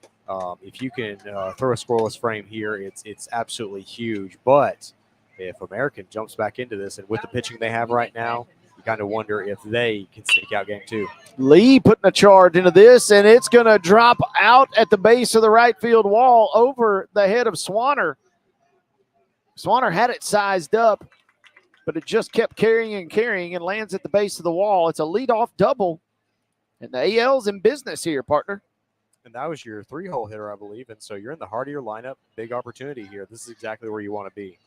if you can throw a scoreless frame here, it's absolutely huge. But if American jumps back into this and with the pitching they have right now, you kind of wonder if they can sneak out game 2. Lee putting a charge into this, and it's going to drop out at the base of the right field wall over the head of Swanner. Swanner had it sized up, but it just kept carrying and lands at the base of the wall. It's a leadoff double, and the AL's in business here, partner. And that was your 3-hole hitter, I believe, and so you're in the heart of your lineup. Big opportunity here. This is exactly where you want to be.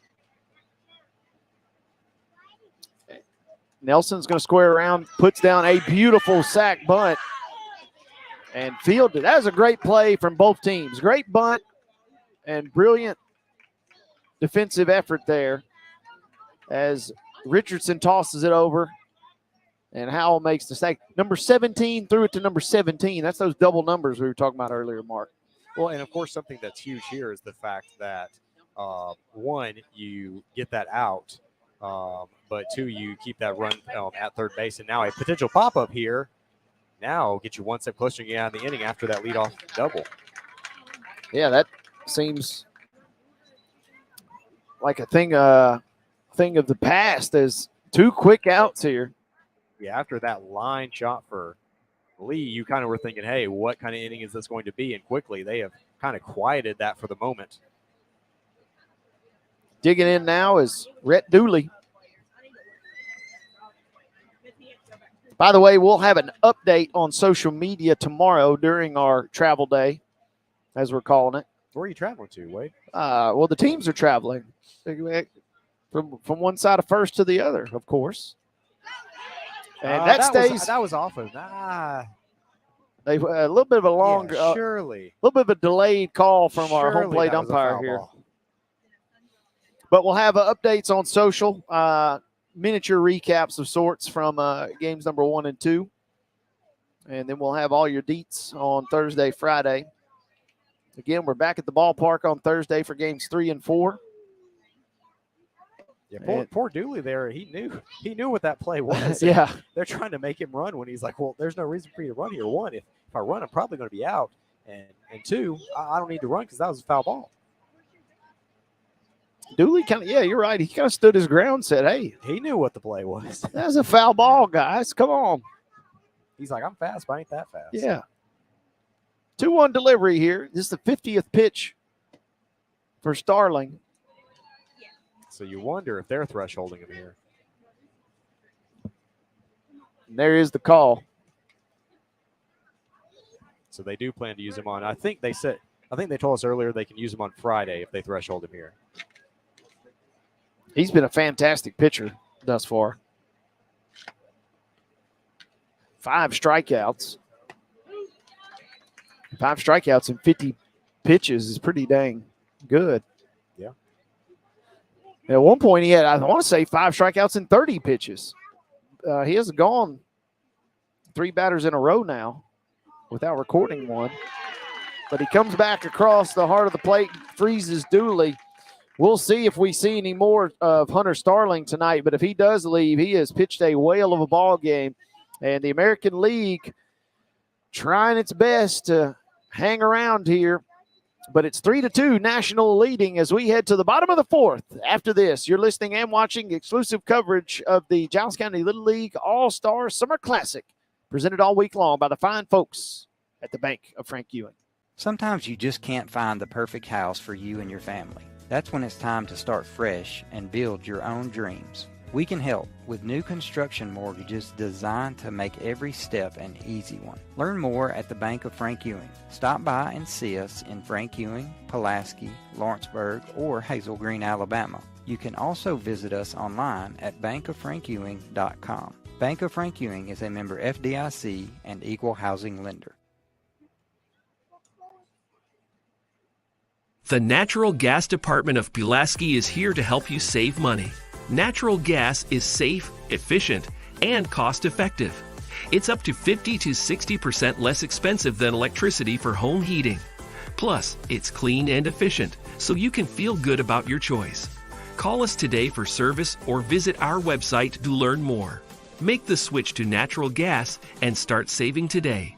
Nelson's going to square around, puts down a beautiful sack bunt, and fielded. That was a great play from both teams. Great bunt and brilliant defensive effort there as Richardson tosses it over, and Howell makes the sack. Number 17 threw it to number 17. That's those double numbers we were talking about earlier, Mark. Well, and, of course, something that's huge here is the fact that, one, you get that out, but 2, you keep that run at third base. And now a potential pop-up here now get you one step closer to get out of the inning after that leadoff double. Yeah, that seems like a thing of the past. There's 2 quick outs here. Yeah, after that line shot for Lee, you kind of were thinking, hey, what kind of inning is this going to be? And quickly they have kind of quieted that for the moment. Digging in now is Rhett Dooley. By the way, we'll have an update on social media tomorrow during our travel day, as we're calling it. Where are you traveling to, Wade? Well, the teams are traveling from one side of first to the other, of course. And that was off of they a little bit of a long, surely a little bit of a delayed call from our home plate umpire here. But we'll have updates on social, miniature recaps of sorts from games number 1 and 2. And then we'll have all your deets on Thursday, Friday. Again, we're back at the ballpark on Thursday for games 3 and 4. Yeah, poor Dooley there. He knew what that play was. Yeah. They're trying to make him run when he's like, well, there's no reason for you to run here. 1, if I run, I'm probably going to be out. And 2, I don't need to run because that was a foul ball. Dooley you're right. He kind of stood his ground, said, hey. He knew what the play was. That's a foul ball, guys. Come on. He's like, I'm fast, but I ain't that fast. Yeah. 2-1 delivery here. This is the 50th pitch for Starling. So you wonder if they're thresholding him here. And there is the call. So they do plan to use him on. I think they told us earlier they can use him on Friday if they threshold him here. He's been a fantastic pitcher thus far. 5 strikeouts. 5 strikeouts in 50 pitches is pretty dang good. Yeah. At one point, he had, I want to say, 5 strikeouts in 30 pitches. He has gone 3 batters in a row now without recording one. But he comes back across the heart of the plate, freezes Dooley. We'll see if we see any more of Hunter Starling tonight. But if he does leave, he has pitched a whale of a ball game. And the American League trying its best to hang around here. But it's 3-2, National leading as we head to the bottom of the 4th. After this, you're listening and watching exclusive coverage of the Giles County Little League All-Star Summer Classic, presented all week long by the fine folks at the Bank of Frank Ewing. Sometimes you just can't find the perfect house for you and your family. That's when it's time to start fresh and build your own dreams. We can help with new construction mortgages designed to make every step an easy one. Learn more at the Bank of Frank Ewing. Stop by and see us in Frank Ewing, Pulaski, Lawrenceburg, or Hazel Green, Alabama. You can also visit us online at bankoffrankewing.com. Bank of Frank Ewing is a member FDIC and equal housing lender. The Natural Gas Department of Pulaski is here to help you save money. Natural gas is safe, efficient, and cost-effective. It's up to 50 to 60% less expensive than electricity for home heating. Plus, it's clean and efficient, so you can feel good about your choice. Call us today for service or visit our website to learn more. Make the switch to natural gas and start saving today.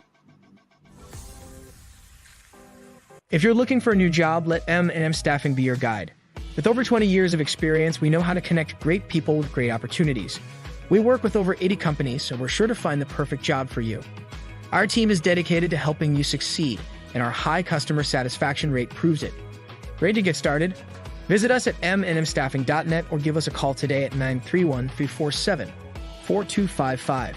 If you're looking for a new job, let M&M Staffing be your guide. With over 20 years of experience, we know how to connect great people with great opportunities. We work with over 80 companies, so we're sure to find the perfect job for you. Our team is dedicated to helping you succeed, and our high customer satisfaction rate proves it. Ready to get started? Visit us at mnmstaffing.net or give us a call today at 931-347-4255.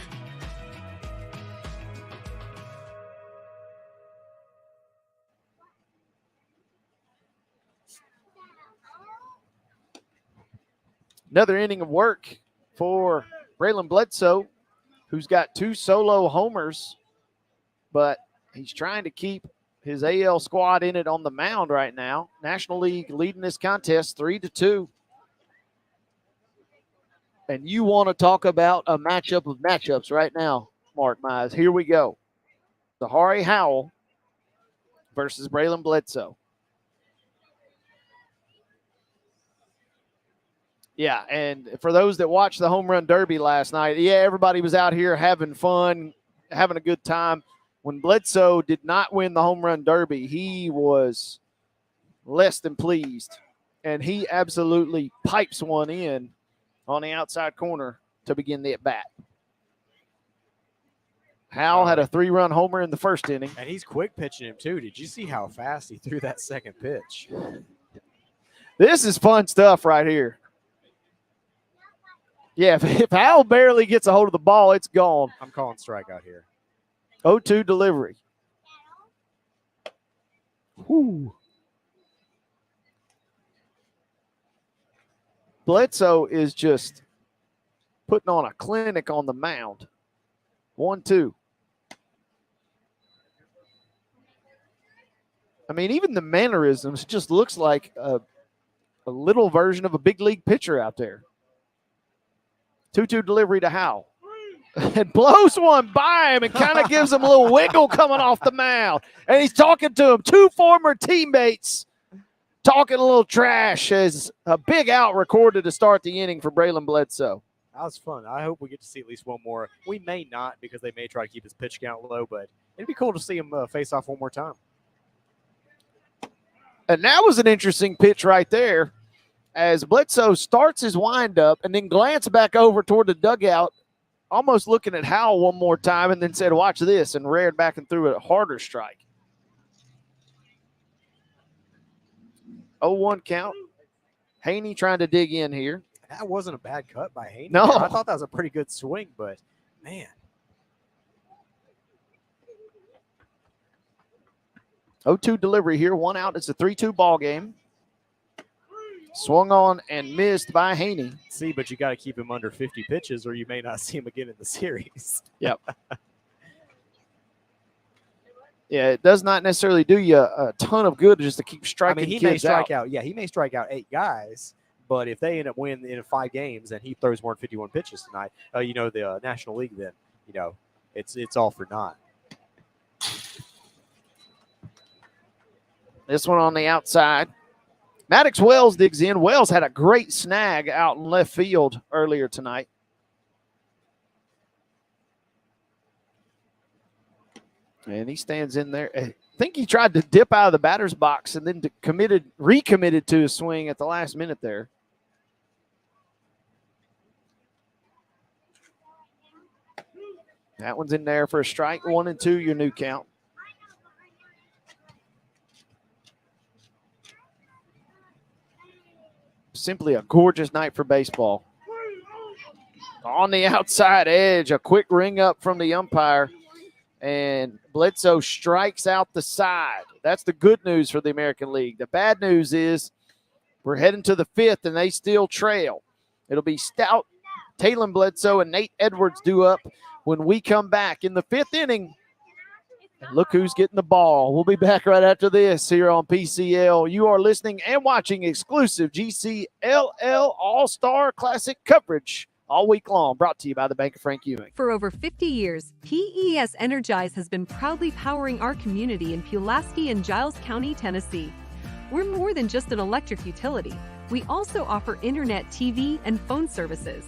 Another inning of work for Braylon Bledsoe, who's got 2 solo homers, but he's trying to keep his AL squad in it on the mound right now. National League leading this contest 3-2. And you want to talk about a matchup of matchups right now, Mark Mize. Here we go. Zahari Howell versus Braylon Bledsoe. Yeah, and for those that watched the home run derby last night, yeah, everybody was out here having fun, having a good time. When Bledsoe did not win the home run derby, he was less than pleased, and he absolutely pipes one in on the outside corner to begin the at-bat. Howell had a 3-run homer in the first inning. And he's quick pitching him, too. Did you see how fast he threw that second pitch? This is fun stuff right here. Yeah, if Howell barely gets a hold of the ball, it's gone. I'm calling strikeout here. 0-2 delivery. Whew. Bledsoe is just putting on a clinic on the mound. 1-2. I mean, even the mannerisms just looks like a little version of a big league pitcher out there. 2-2 delivery to Howell. And blows one by him and kind of gives him a little wiggle coming off the mound. And he's talking to him. Two former teammates talking a little trash as a big out recorded to start the inning for Braylon Bledsoe. That was fun. I hope we get to see at least one more. We may not because they may try to keep his pitch count low, but it'd be cool to see him face off one more time. And that was an interesting pitch right there as Bledsoe starts his windup and then glanced back over toward the dugout, almost looking at Howell one more time, and then said, watch this, and reared back and threw a harder strike. 0-1 count. Haney trying to dig in here. That wasn't a bad cut by Haney. No. I thought that was a pretty good swing, but, man. 0-2 delivery here. 1 out. It's a 3-2 ball game. Swung on and missed by Haney. See, but you got to keep him under 50 pitches or you may not see him again in the series. Yep. Yeah, it does not necessarily do you a ton of good just to keep striking he may kids strike out. out. Yeah, he may strike out 8 guys, but if they end up winning in 5 games and he throws more than 51 pitches tonight, the National League, then, it's all for naught. This one on the outside. Maddox Wells digs in. Wells had a great snag out in left field earlier tonight. And he stands in there. I think he tried to dip out of the batter's box and then recommitted to his swing at the last minute there. That one's in there for a strike. 1-2, your new count. Simply a gorgeous night for baseball. On the outside edge, a quick ring up from the umpire, and Bledsoe strikes out the side. That's the good news for the American League. The bad news is we're heading to the 5th, and they still trail. It'll be Stout, Taylon Bledsoe, and Nate Edwards due up when we come back in the 5th inning. And look who's getting the ball. We'll be back right after this here on PCL. You are listening and watching exclusive GCLL All-Star Classic coverage all week long, brought to you by the Bank of Frank Ewing. For over 50 years, PES Energize has been proudly powering our community in Pulaski and Giles County, Tennessee. We're more than just an electric utility. We also offer internet, TV, and phone services.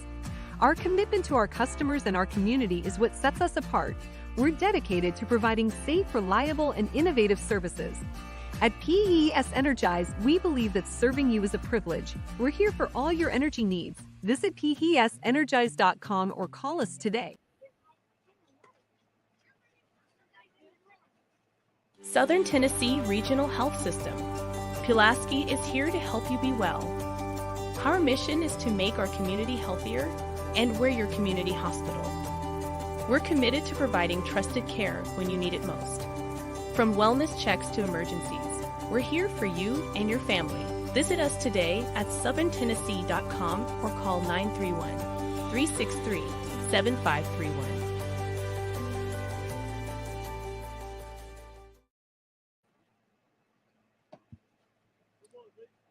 Our commitment to our customers and our community is what sets us apart. We're dedicated to providing safe, reliable, and innovative services. At PES Energize, we believe that serving you is a privilege. We're here for all your energy needs. Visit PESenergize.com or call us today. Southern Tennessee Regional Health System. Pulaski is here to help you be well. Our mission is to make our community healthier, and we're your community hospital. We're committed to providing trusted care when you need it most. From wellness checks to emergencies, we're here for you and your family. Visit us today at southerntennessee.com or call 931-363-7531.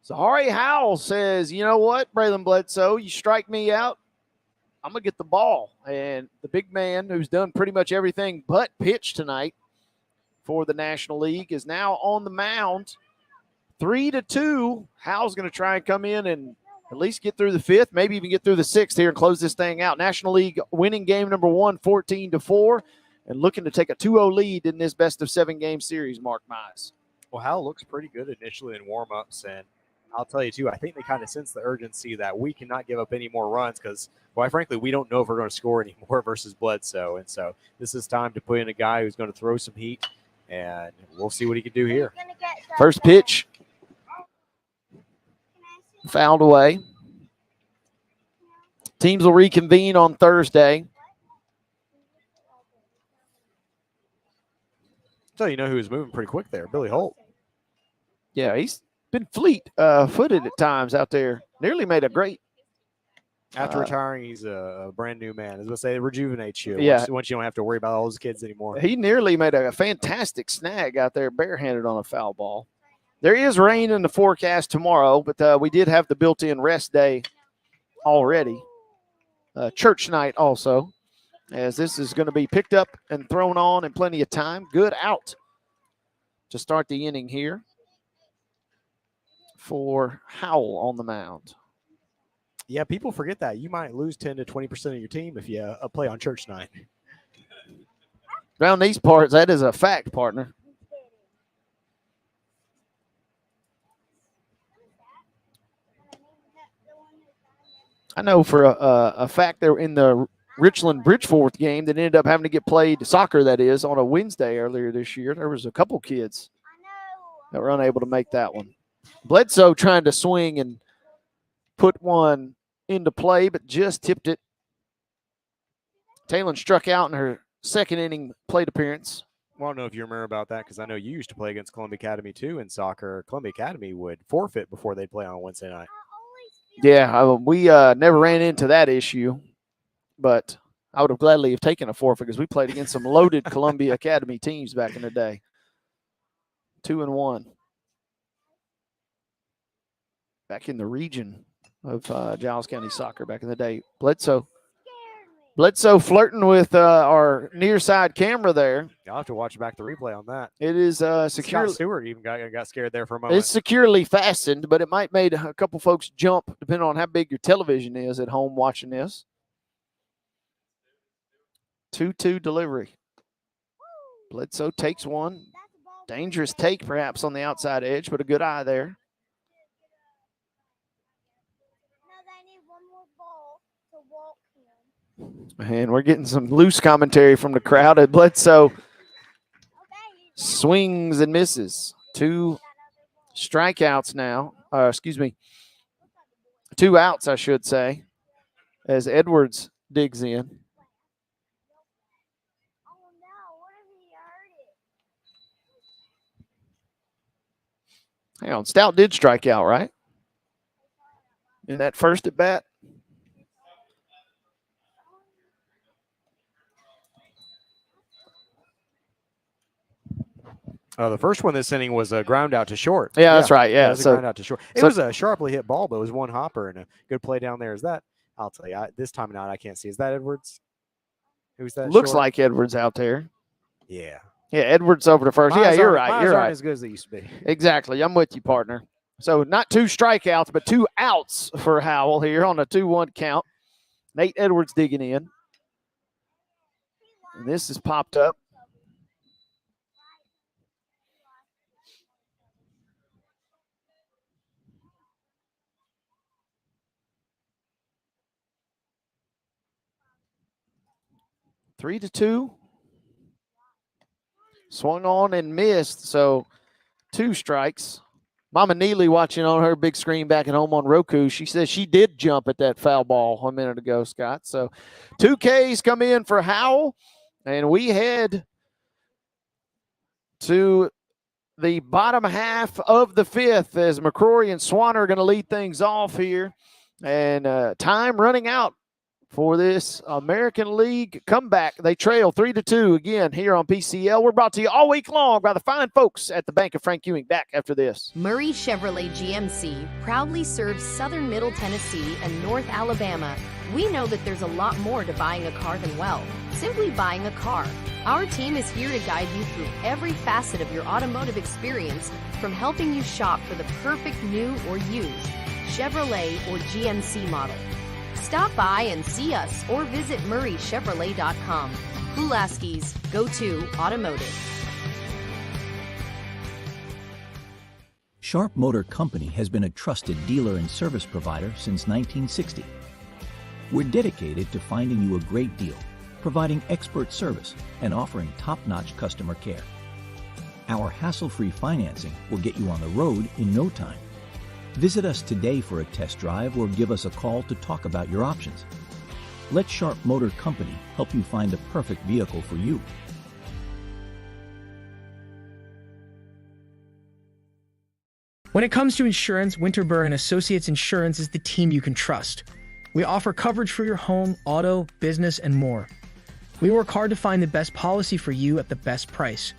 Zahari Howell says, you know what, Braylon Bledsoe, you strike me out, I'm going to get the ball. And the big man who's done pretty much everything but pitch tonight for the National League is now on the mound. 3-2. Howell's going to try and come in and at least get through the 5th, maybe even get through the 6th here and close this thing out. National League winning game number 1, 14-4, and looking to take a 2-0 lead in this best-of-7 game series, Mark Mize. Well, Howell looks pretty good initially in warm-ups, and I'll tell you, too, I think they kind of sense the urgency that we cannot give up any more runs because, quite frankly, we don't know if we're going to score anymore versus Bledsoe. And so this is time to put in a guy who's going to throw some heat, and we'll see what he can do here. First pitch. Fouled away. Teams will reconvene on Thursday. So you know who was moving pretty quick there? Billy Holt. Yeah, he's been fleet-footed at times out there. Nearly made a great. After retiring, he's a brand new man. As I say, it rejuvenates you. Yeah. Once you don't have to worry about all those kids anymore. He nearly made a fantastic snag out there barehanded on a foul ball. There is rain in the forecast tomorrow, but we did have the built-in rest day already. Church night also, as this is going to be picked up and thrown on in plenty of time. Good out to start the inning here for Howell on the mound. Yeah, people forget that. You might lose 10 to 20% of your team if you play on church night. Around these parts, that is a fact, partner. I know for a fact they're in the Richland-Bridgeforth game that ended up having to get played, soccer that is, on a Wednesday earlier this year. There was a couple kids that were unable to make that one. Bledsoe trying to swing and put one into play, but just tipped it. Talon struck out in her second inning plate appearance. Well, I don't know if you remember about that because I know you used to play against Columbia Academy too in soccer. Columbia Academy would forfeit before they'd play on Wednesday night. Yeah, we never ran into that issue, but I would have gladly have taken a forfeit because we played against some loaded Columbia Academy teams back in the day. 2-1. Back in the region of Giles County soccer back in the day. Bledsoe flirting with our near side camera there. I'll have to watch back the replay on that. It is secure. Scott Stewart even got scared there for a moment. It's securely fastened, but it might made a couple folks jump depending on how big your television is at home watching this. 2-2 delivery. Bledsoe takes one. Dangerous take perhaps on the outside edge, but a good eye there. And we're getting some loose commentary from the crowd at Bledsoe. Swings and misses. 2 strikeouts now. Two outs, I should say, as Edwards digs in. Hang on, Stout did strike out, right? In that first at bat? The first one this inning was a ground out to short. Yeah, that's right. Yeah, it was a ground out to short. It was a sharply hit ball, but it was one hopper and a good play down there. Is that? I'll tell you. This time not, I can't see. Is that Edwards? Who's that? Looks short? like Edwards out there. Yeah. Yeah, Edwards over to first. Yeah, you're right. You're right. As good as they used to be. Exactly. I'm with you, partner. So not 2 strikeouts, but 2 outs for Howell here on a 2-1 count. Nate Edwards digging in. And this is popped up. Three to 2. Swung on and missed, so 2 strikes. Mama Neely watching on her big screen back at home on Roku. She says she did jump at that foul ball a minute ago, Scott. So 2 Ks come in for Howell, and we head to the bottom half of the 5th as McCrory and Swanner are going to lead things off here. And time running out for this American League comeback. They trail 3-2 again here on PCL. We're brought to you all week long by the fine folks at the Bank of Frank Ewing. Back after this. Murray Chevrolet GMC proudly serves southern Middle Tennessee and North Alabama. We know that there's a lot more to buying a car than, well, simply buying a car. Our team is here to guide you through every facet of your automotive experience, from helping you shop for the perfect new or used Chevrolet or GMC model. Stop by and see us or visit murraychevrolet.com. Pulaski's go-to automotive. Sharp Motor Company has been a trusted dealer and service provider since 1960. We're dedicated to finding you a great deal, providing expert service, and offering top-notch customer care. Our hassle-free financing will get you on the road in no time. Visit us today for a test drive or give us a call to talk about your options. Let Sharp Motor Company help you find the perfect vehicle for you. When it comes to insurance, Winterburn and Associates Insurance is the team you can trust. We offer coverage for your home, auto, business, and more. We work hard to find the best policy for you at the best price.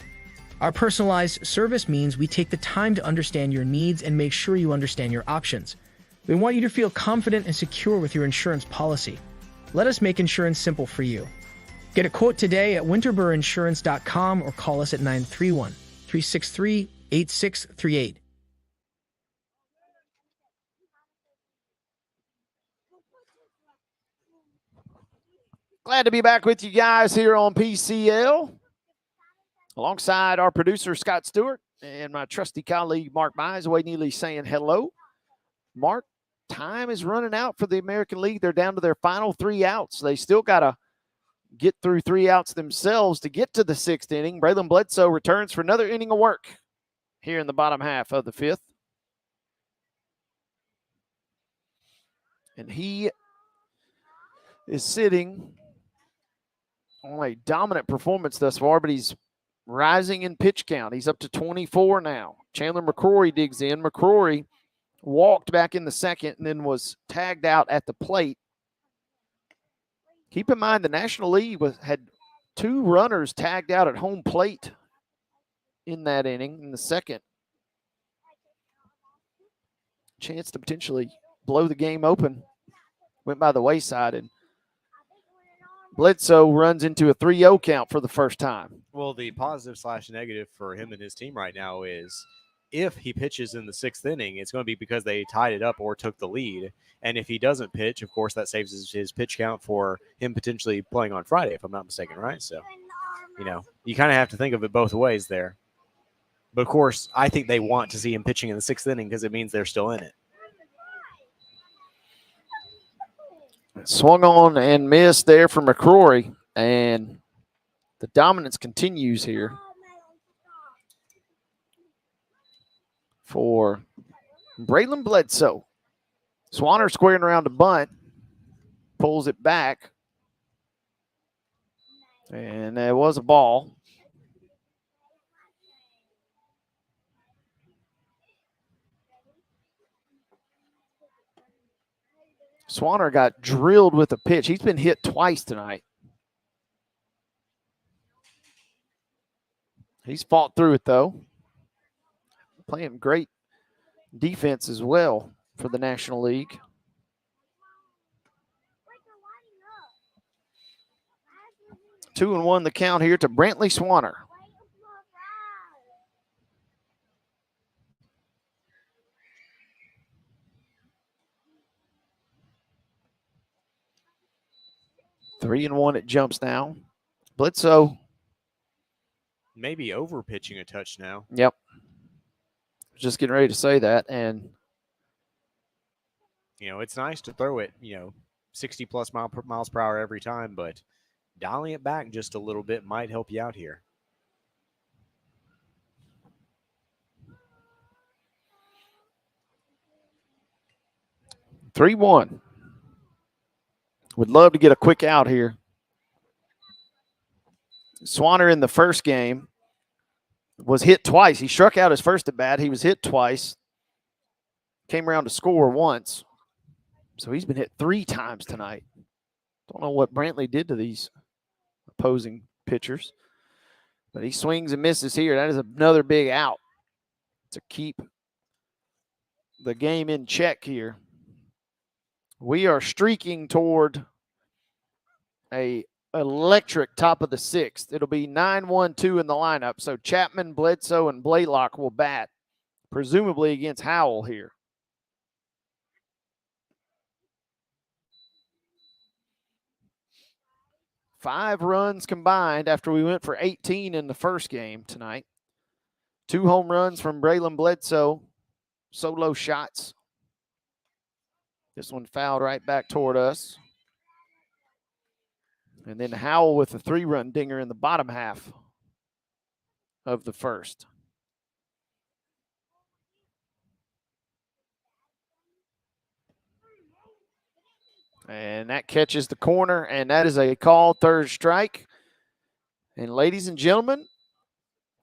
Our personalized service means we take the time to understand your needs and make sure you understand your options. We want you to feel confident and secure with your insurance policy. Let us make insurance simple for you. Get a quote today at winterburinsurance.com or call us at 931-363-8638. Glad to be back with you guys here on PCL. Alongside our producer, Scott Stewart, and my trusty colleague, Mark Mize. Wade Neely saying hello. Mark, time is running out for the American League. They're down to their final 3 outs. They still got to get through 3 outs themselves to get to the 6th inning. Braylon Bledsoe returns for another inning of work here in the bottom half of the 5th. And he is sitting on a dominant performance thus far, but he's rising in pitch count. He's up to 24 now. Chandler McCrory digs in. McCrory walked back in the 2nd and then was tagged out at the plate. Keep in mind the National League had 2 runners tagged out at home plate in that inning in the 2nd. Chance to potentially blow the game open. Went by the wayside, and Bledsoe runs into a 3-0 count for the first time. Well, the positive / negative for him and his team right now is if he pitches in the 6th inning, it's going to be because they tied it up or took the lead. And if he doesn't pitch, of course, that saves his pitch count for him potentially playing on Friday, if I'm not mistaken, right? So, you kind of have to think of it both ways there. But, of course, I think they want to see him pitching in the 6th inning because it means they're still in it. Swung on and missed there for McCrory, and the dominance continues here for Braylon Bledsoe. Swanner squaring around to bunt, pulls it back, and there was a ball. Swanner got drilled with a pitch. He's been hit twice tonight. He's fought through it, though. Playing great defense as well for the National League. Two and one the count here to Brantley Swanner. Three and one, it jumps now. Bledsoe. Maybe over pitching a touch now. Yep. Just getting ready to say that. And, it's nice to throw it, 60 plus miles per hour every time, but dialing it back just a little bit might help you out here. Three one. Would love to get a quick out here. Swanner in the first game was hit twice. He struck out his first at bat. He was hit twice. Came around to score once. So he's been hit 3 times tonight. Don't know what Brantley did to these opposing pitchers. But he swings and misses here. That is another big out to keep the game in check here. We are streaking toward a electric top of the 6th. It'll be 9-1-2 in the lineup. So Chapman, Bledsoe, and Blaylock will bat, presumably against Howell here. Five runs combined after we went for 18 in the first game tonight. 2 home runs from Braylon Bledsoe, solo shots. This one fouled right back toward us. And then Howell with a 3-run dinger in the bottom half of the first. And that catches the corner, and that is a called third strike. And ladies and gentlemen,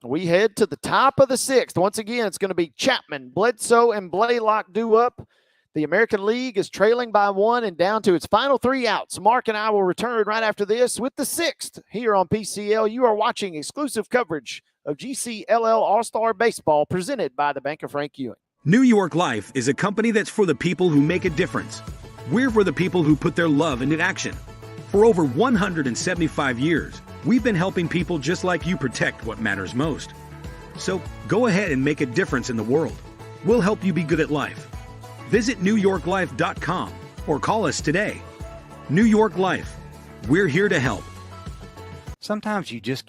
we head to the top of the sixth. Once again, it's going to be Chapman, Bledsoe, and Blaylock due up. The American League is trailing by 1 and down to its final 3 outs. Mark and I will return right after this with the sixth here on PCL. You are watching exclusive coverage of GCLL All-Star Baseball presented by the Bank of Frank Ewing. New York Life is a company that's for the people who make a difference. We're for the people who put their love into action. For over 175 years, we've been helping people just like you protect what matters most. So go ahead and make a difference in the world. We'll help you be good at life. Visit NewYorkLife.com or call us today. New York Life. We're here to help. Sometimes you just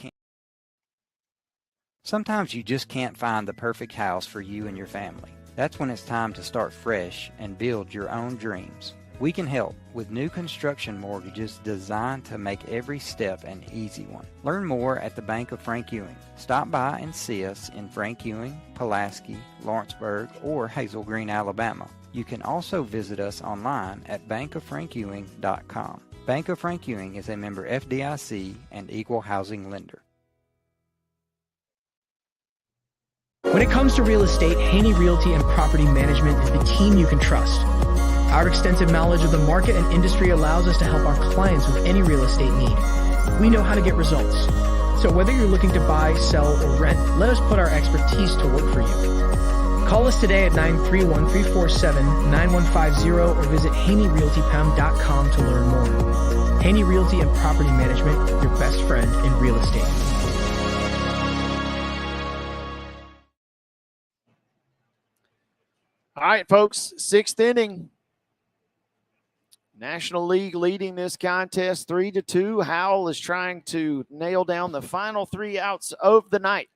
can't find the perfect house for you and your family. That's when it's time to start fresh and build your own dreams. We can help with new construction mortgages designed to make every step an easy one. Learn more at the Bank of Frank Ewing. Stop by and see us in Frank Ewing, Pulaski, Lawrenceburg, or Hazel Green, Alabama. You can also visit us online at bankofrankewing.com. Bank of Frank Ewing is a member FDIC and equal housing lender. When it comes to real estate, Haney Realty and Property Management is the team you can trust. Our extensive knowledge of the market and industry allows us to help our clients with any real estate need. We know how to get results. So whether you're looking to buy, sell, or rent, let us put our expertise to work for you. Call us today at 931-347-9150 or visit HaneyRealtyPM.com to learn more. Haney Realty and Property Management, your best friend in real estate. All right, folks, sixth inning. National League leading this contest 3-2. Howell is trying to nail down the final 3 outs of the night.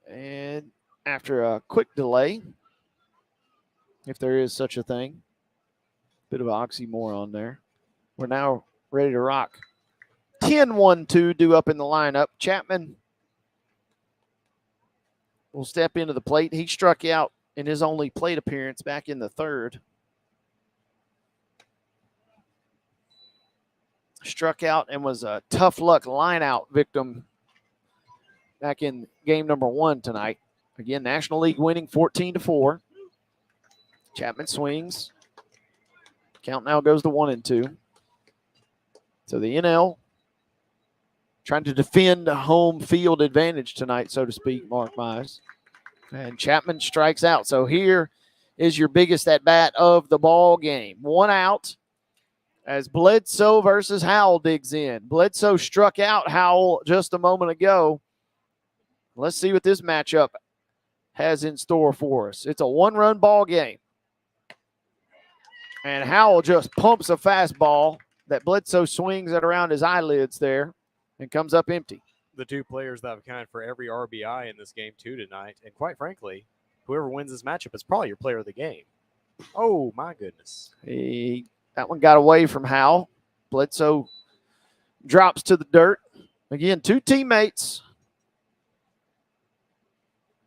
And after a quick delay, if there is such a thing, bit of oxymoron there, we're now ready to rock. 10-1-2 due up in the lineup. Chapman will step into the plate. He struck out in his only plate appearance back in the third. Struck out and was a tough luck line-out victim back in game number 1 tonight. Again, National League winning 14-4. Chapman swings. Count now goes to 1-2. So the NL trying to defend a home field advantage tonight, so to speak, Mark Mize. And Chapman strikes out. So here is your biggest at-bat of the ball game. 1 out as Bledsoe versus Howell digs in. Bledsoe struck out Howell just a moment ago. Let's see what this matchup has in store for us. It's a 1-run ball game. And Howell just pumps a fastball that Bledsoe swings at around his eyelids there and comes up empty. The 2 players that have accounted for every RBI in this game too tonight. And quite frankly, whoever wins this matchup is probably your player of the game. Oh, my goodness. That one got away from Howell. Bledsoe drops to the dirt. Again, 2 teammates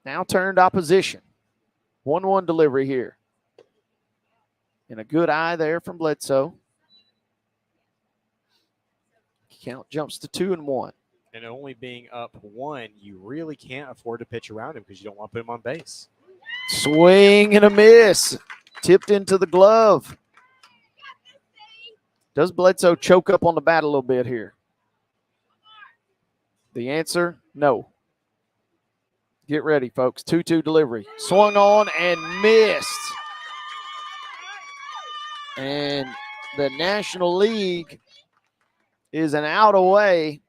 now turned opposition. 1-1 delivery here. And a good eye there from Bledsoe. Count jumps to 2-1. And only being up 1, you really can't afford to pitch around him because you don't want to put him on base. Swing and a miss. Tipped into the glove. Does Bledsoe choke up on the bat a little bit here? The answer, no. Get ready, folks. 2-2 delivery. Swung on and missed. And the National League is an out away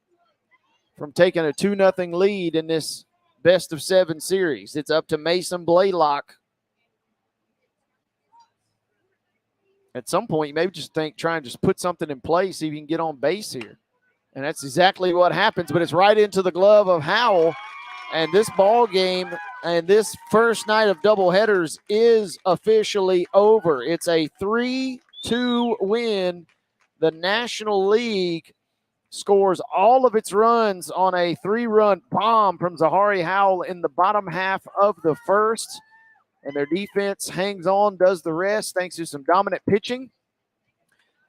from taking a 2-0 lead in this best-of-7 series. It's up to Mason Blaylock. At some point, you maybe just try and just put something in place, see if you can get on base here. And that's exactly what happens, but it's right into the glove of Howell. And this ball game and this first night of doubleheaders is officially over. It's a 3-2 win. The National League scores all of its runs on a 3-run bomb from Zahari Howell in the bottom half of the first. and their defense hangs on, does the rest thanks to some dominant pitching.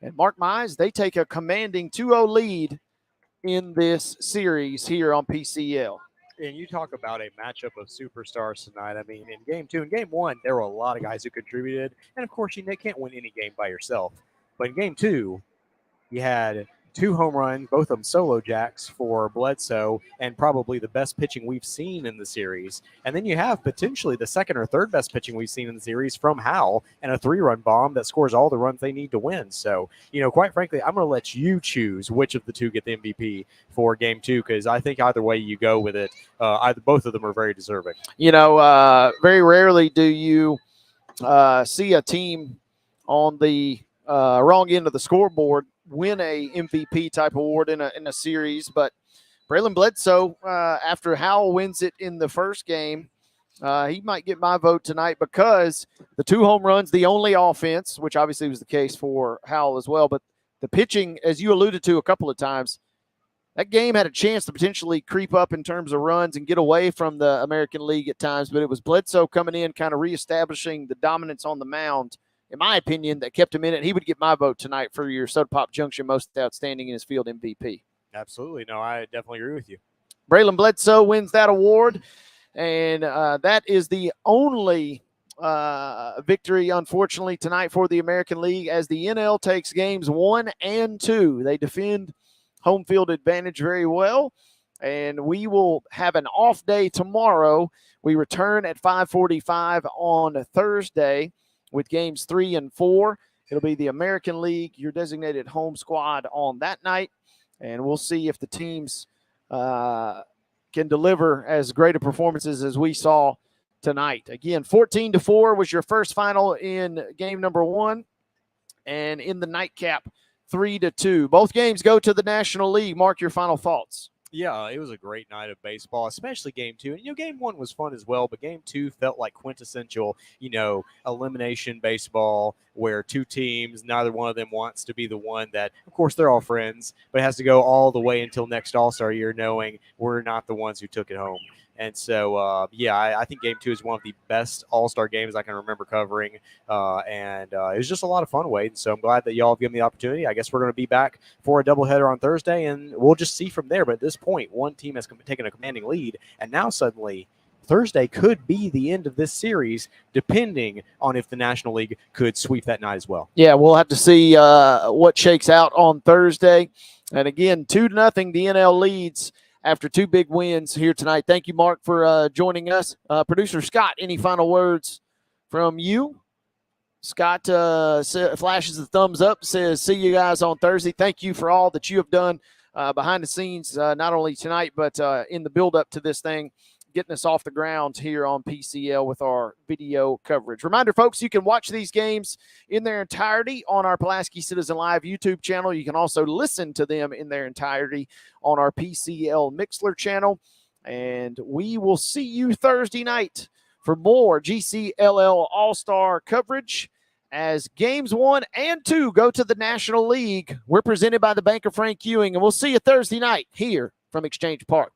And mark my eyes, they take a commanding 2-0 lead in this series here on PCL. And you talk about a matchup of superstars tonight. I mean, in game 2 and game 1, there were a lot of guys who contributed. And, of course, you can't win any game by yourself. But in game 2, you had 2 home runs, both of them solo jacks for Bledsoe, and probably the best pitching we've seen in the series. And then you have potentially the second or third best pitching we've seen in the series from Howell, and a 3-run bomb that scores all the runs they need to win. So, quite frankly, I'm going to let you choose which of the 2 get the MVP for game 2, because I think either way you go with it, both of them are very deserving. Very rarely do you see a team on the wrong end of the scoreboard win a MVP type award in a series, but Braylon Bledsoe, after Howell wins it in the first game, he might get my vote tonight because the 2 home runs, the only offense, which obviously was the case for Howell as well, but the pitching, as you alluded to a couple of times, that game had a chance to potentially creep up in terms of runs and get away from the American League at times, but it was Bledsoe coming in, kind of reestablishing the dominance on the mound, in my opinion, that kept him in it. He would get my vote tonight for your Soda Pop Junction most outstanding in his field MVP. Absolutely. No, I definitely agree with you. Braylon Bledsoe wins that award, and that is the only victory, unfortunately, tonight for the American League as the NL takes games 1 and 2. They defend home field advantage very well, and we will have an off day tomorrow. We return at 5:45 on Thursday with games 3 and 4. It'll be the American League, your designated home squad on that night. And we'll see if the teams can deliver as great a performances as we saw tonight. Again, 14-4 was your first final in game number 1. And in the nightcap, 3-2. Both games go to the National League. Mark, your final thoughts. Yeah, it was a great night of baseball, especially game 2. And, game 1 was fun as well, but game 2 felt like quintessential, elimination baseball where 2 teams, neither one of them wants to be the one that, of course, they're all friends, but it has to go all the way until next All-Star year knowing we're not the ones who took it home. And so, I think game 2 is one of the best All-Star games I can remember covering. And it was just a lot of fun, Wade. So I'm glad that y'all have given me the opportunity. I guess we're going to be back for a doubleheader on Thursday, and we'll just see from there. But at this point, one team has taken a commanding lead, and now suddenly Thursday could be the end of this series, depending on if the National League could sweep that night as well. Yeah, we'll have to see what shakes out on Thursday. And again, 2-0, the NL leads after 2 big wins here tonight. Thank you, Mark, for joining us. Producer Scott, any final words from you? Scott flashes the thumbs up, says, see you guys on Thursday. Thank you for all that you have done behind the scenes, not only tonight, but in the build-up to this thing, getting us off the ground here on PCL with our video coverage. Reminder, folks, you can watch these games in their entirety on our Pulaski Citizen Live YouTube channel. You can also listen to them in their entirety on our PCL Mixler channel. And we will see you Thursday night for more GCLL All-Star coverage as games 1 and 2 go to the National League. We're presented by the Bank of Frank Ewing, and we'll see you Thursday night here from Exchange Park.